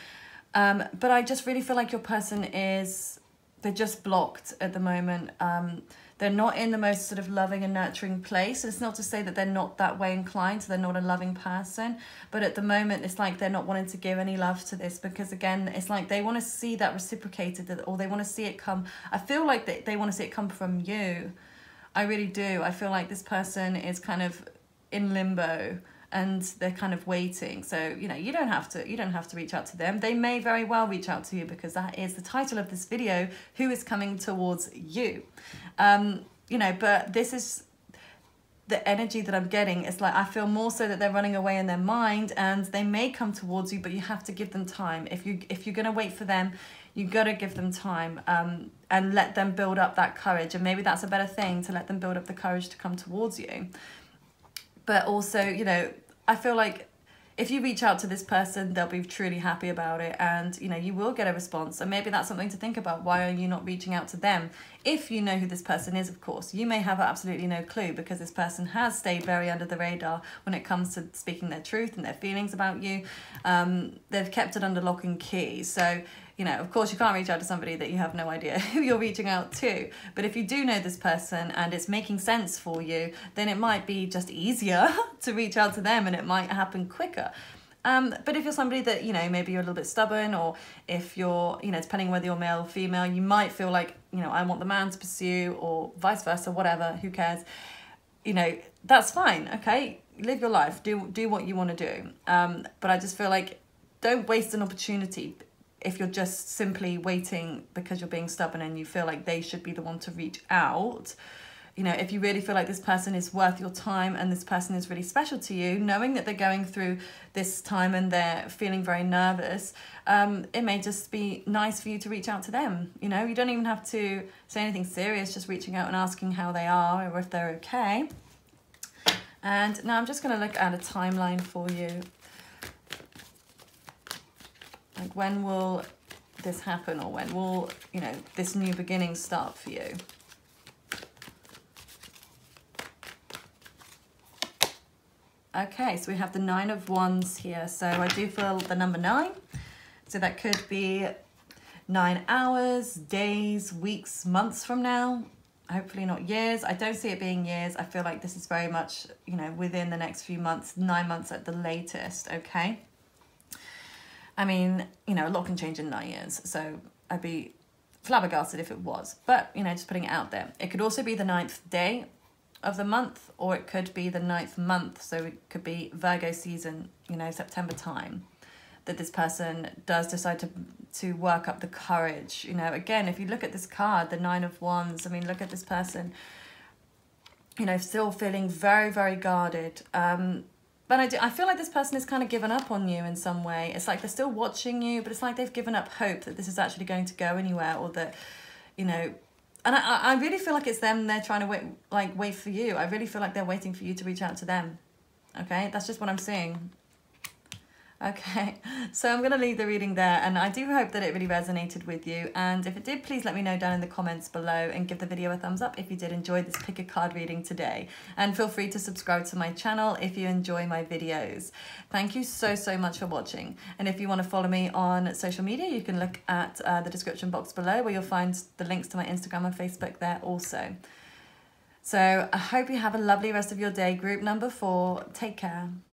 But I just really feel like your person they're just blocked at the moment. They're not in the most sort of loving and nurturing place. It's not to say that they're not that way inclined, so they're not a loving person. But at the moment, it's like they're not wanting to give any love to this because, again, it's like they want to see that reciprocated, or they want to see it come. I feel like they want to see it come from you. I really do. I feel like this person is kind of in limbo and they're kind of waiting. So, you know, you don't have to reach out to them. They may very well reach out to you because that is the title of this video, who is coming towards you. You know, but this is the energy that I'm getting. It's like I feel more so that they're running away in their mind and they may come towards you, but you have to give them time. If you're going to wait for them, you got to give them time and let them build up that courage. And maybe that's a better thing, to let them build up the courage to come towards you. But also, you know, I feel like if you reach out to this person, they'll be truly happy about it and, you know, you will get a response. So maybe that's something to think about. Why are you not reaching out to them? If you know who this person is, of course. You may have absolutely no clue because this person has stayed very under the radar when it comes to speaking their truth and their feelings about you. They've kept it under lock and key. So, you know, of course, you can't reach out to somebody that you have no idea who you're reaching out to. But if you do know this person and it's making sense for you, then it might be just easier to reach out to them and it might happen quicker. But if you're somebody that, you know, maybe you're a little bit stubborn, or if you're, you know, depending whether you're male or female, you might feel like, you know, I want the man to pursue, or vice versa, whatever, who cares. you know, that's fine, okay? Live your life, do what you want to do. But I just feel like don't waste an opportunity if you're just simply waiting because you're being stubborn and you feel like they should be the one to reach out. You know, if you really feel like this person is worth your time and this person is really special to you, knowing that they're going through this time and they're feeling very nervous, it may just be nice for you to reach out to them. You know, you don't even have to say anything serious, just reaching out and asking how they are or if they're okay. And now I'm just going to look at a timeline for you. Like, when will this happen, or when will, you know, this new beginning start for you? Okay, so we have the 9 of Wands here. So I do feel the number 9. So that could be 9 hours, days, weeks, months from now. Hopefully not years. I don't see it being years. I feel like this is very much, you know, within the next few months, 9 months at the latest, okay? I mean, you know, a lot can change in 9 years. So I'd be flabbergasted if it was. But, you know, just putting it out there. It could also be the 9th day of the month, or it could be the 9th month. So it could be Virgo season, you know, September time, that this person does decide to work up the courage. You know, again, if you look at this card, the 9 of Wands, I mean, look at this person, you know, still feeling very, very guarded. But I feel like this person has kind of given up on you in some way. It's like they're still watching you, but it's like they've given up hope that this is actually going to go anywhere, or that, you know, and I really feel like it's them, they're trying to wait for you. I really feel like they're waiting for you to reach out to them. Okay, that's just what I'm seeing. Okay, so I'm going to leave the reading there, and I do hope that it really resonated with you, and if it did, please let me know down in the comments below, and give the video a thumbs up if you did enjoy this pick a card reading today, and feel free to subscribe to my channel if you enjoy my videos. Thank you so much for watching, and if you want to follow me on social media, you can look at the description box below, where you'll find the links to my Instagram and Facebook there also. So I hope you have a lovely rest of your day. Group number 4, take care.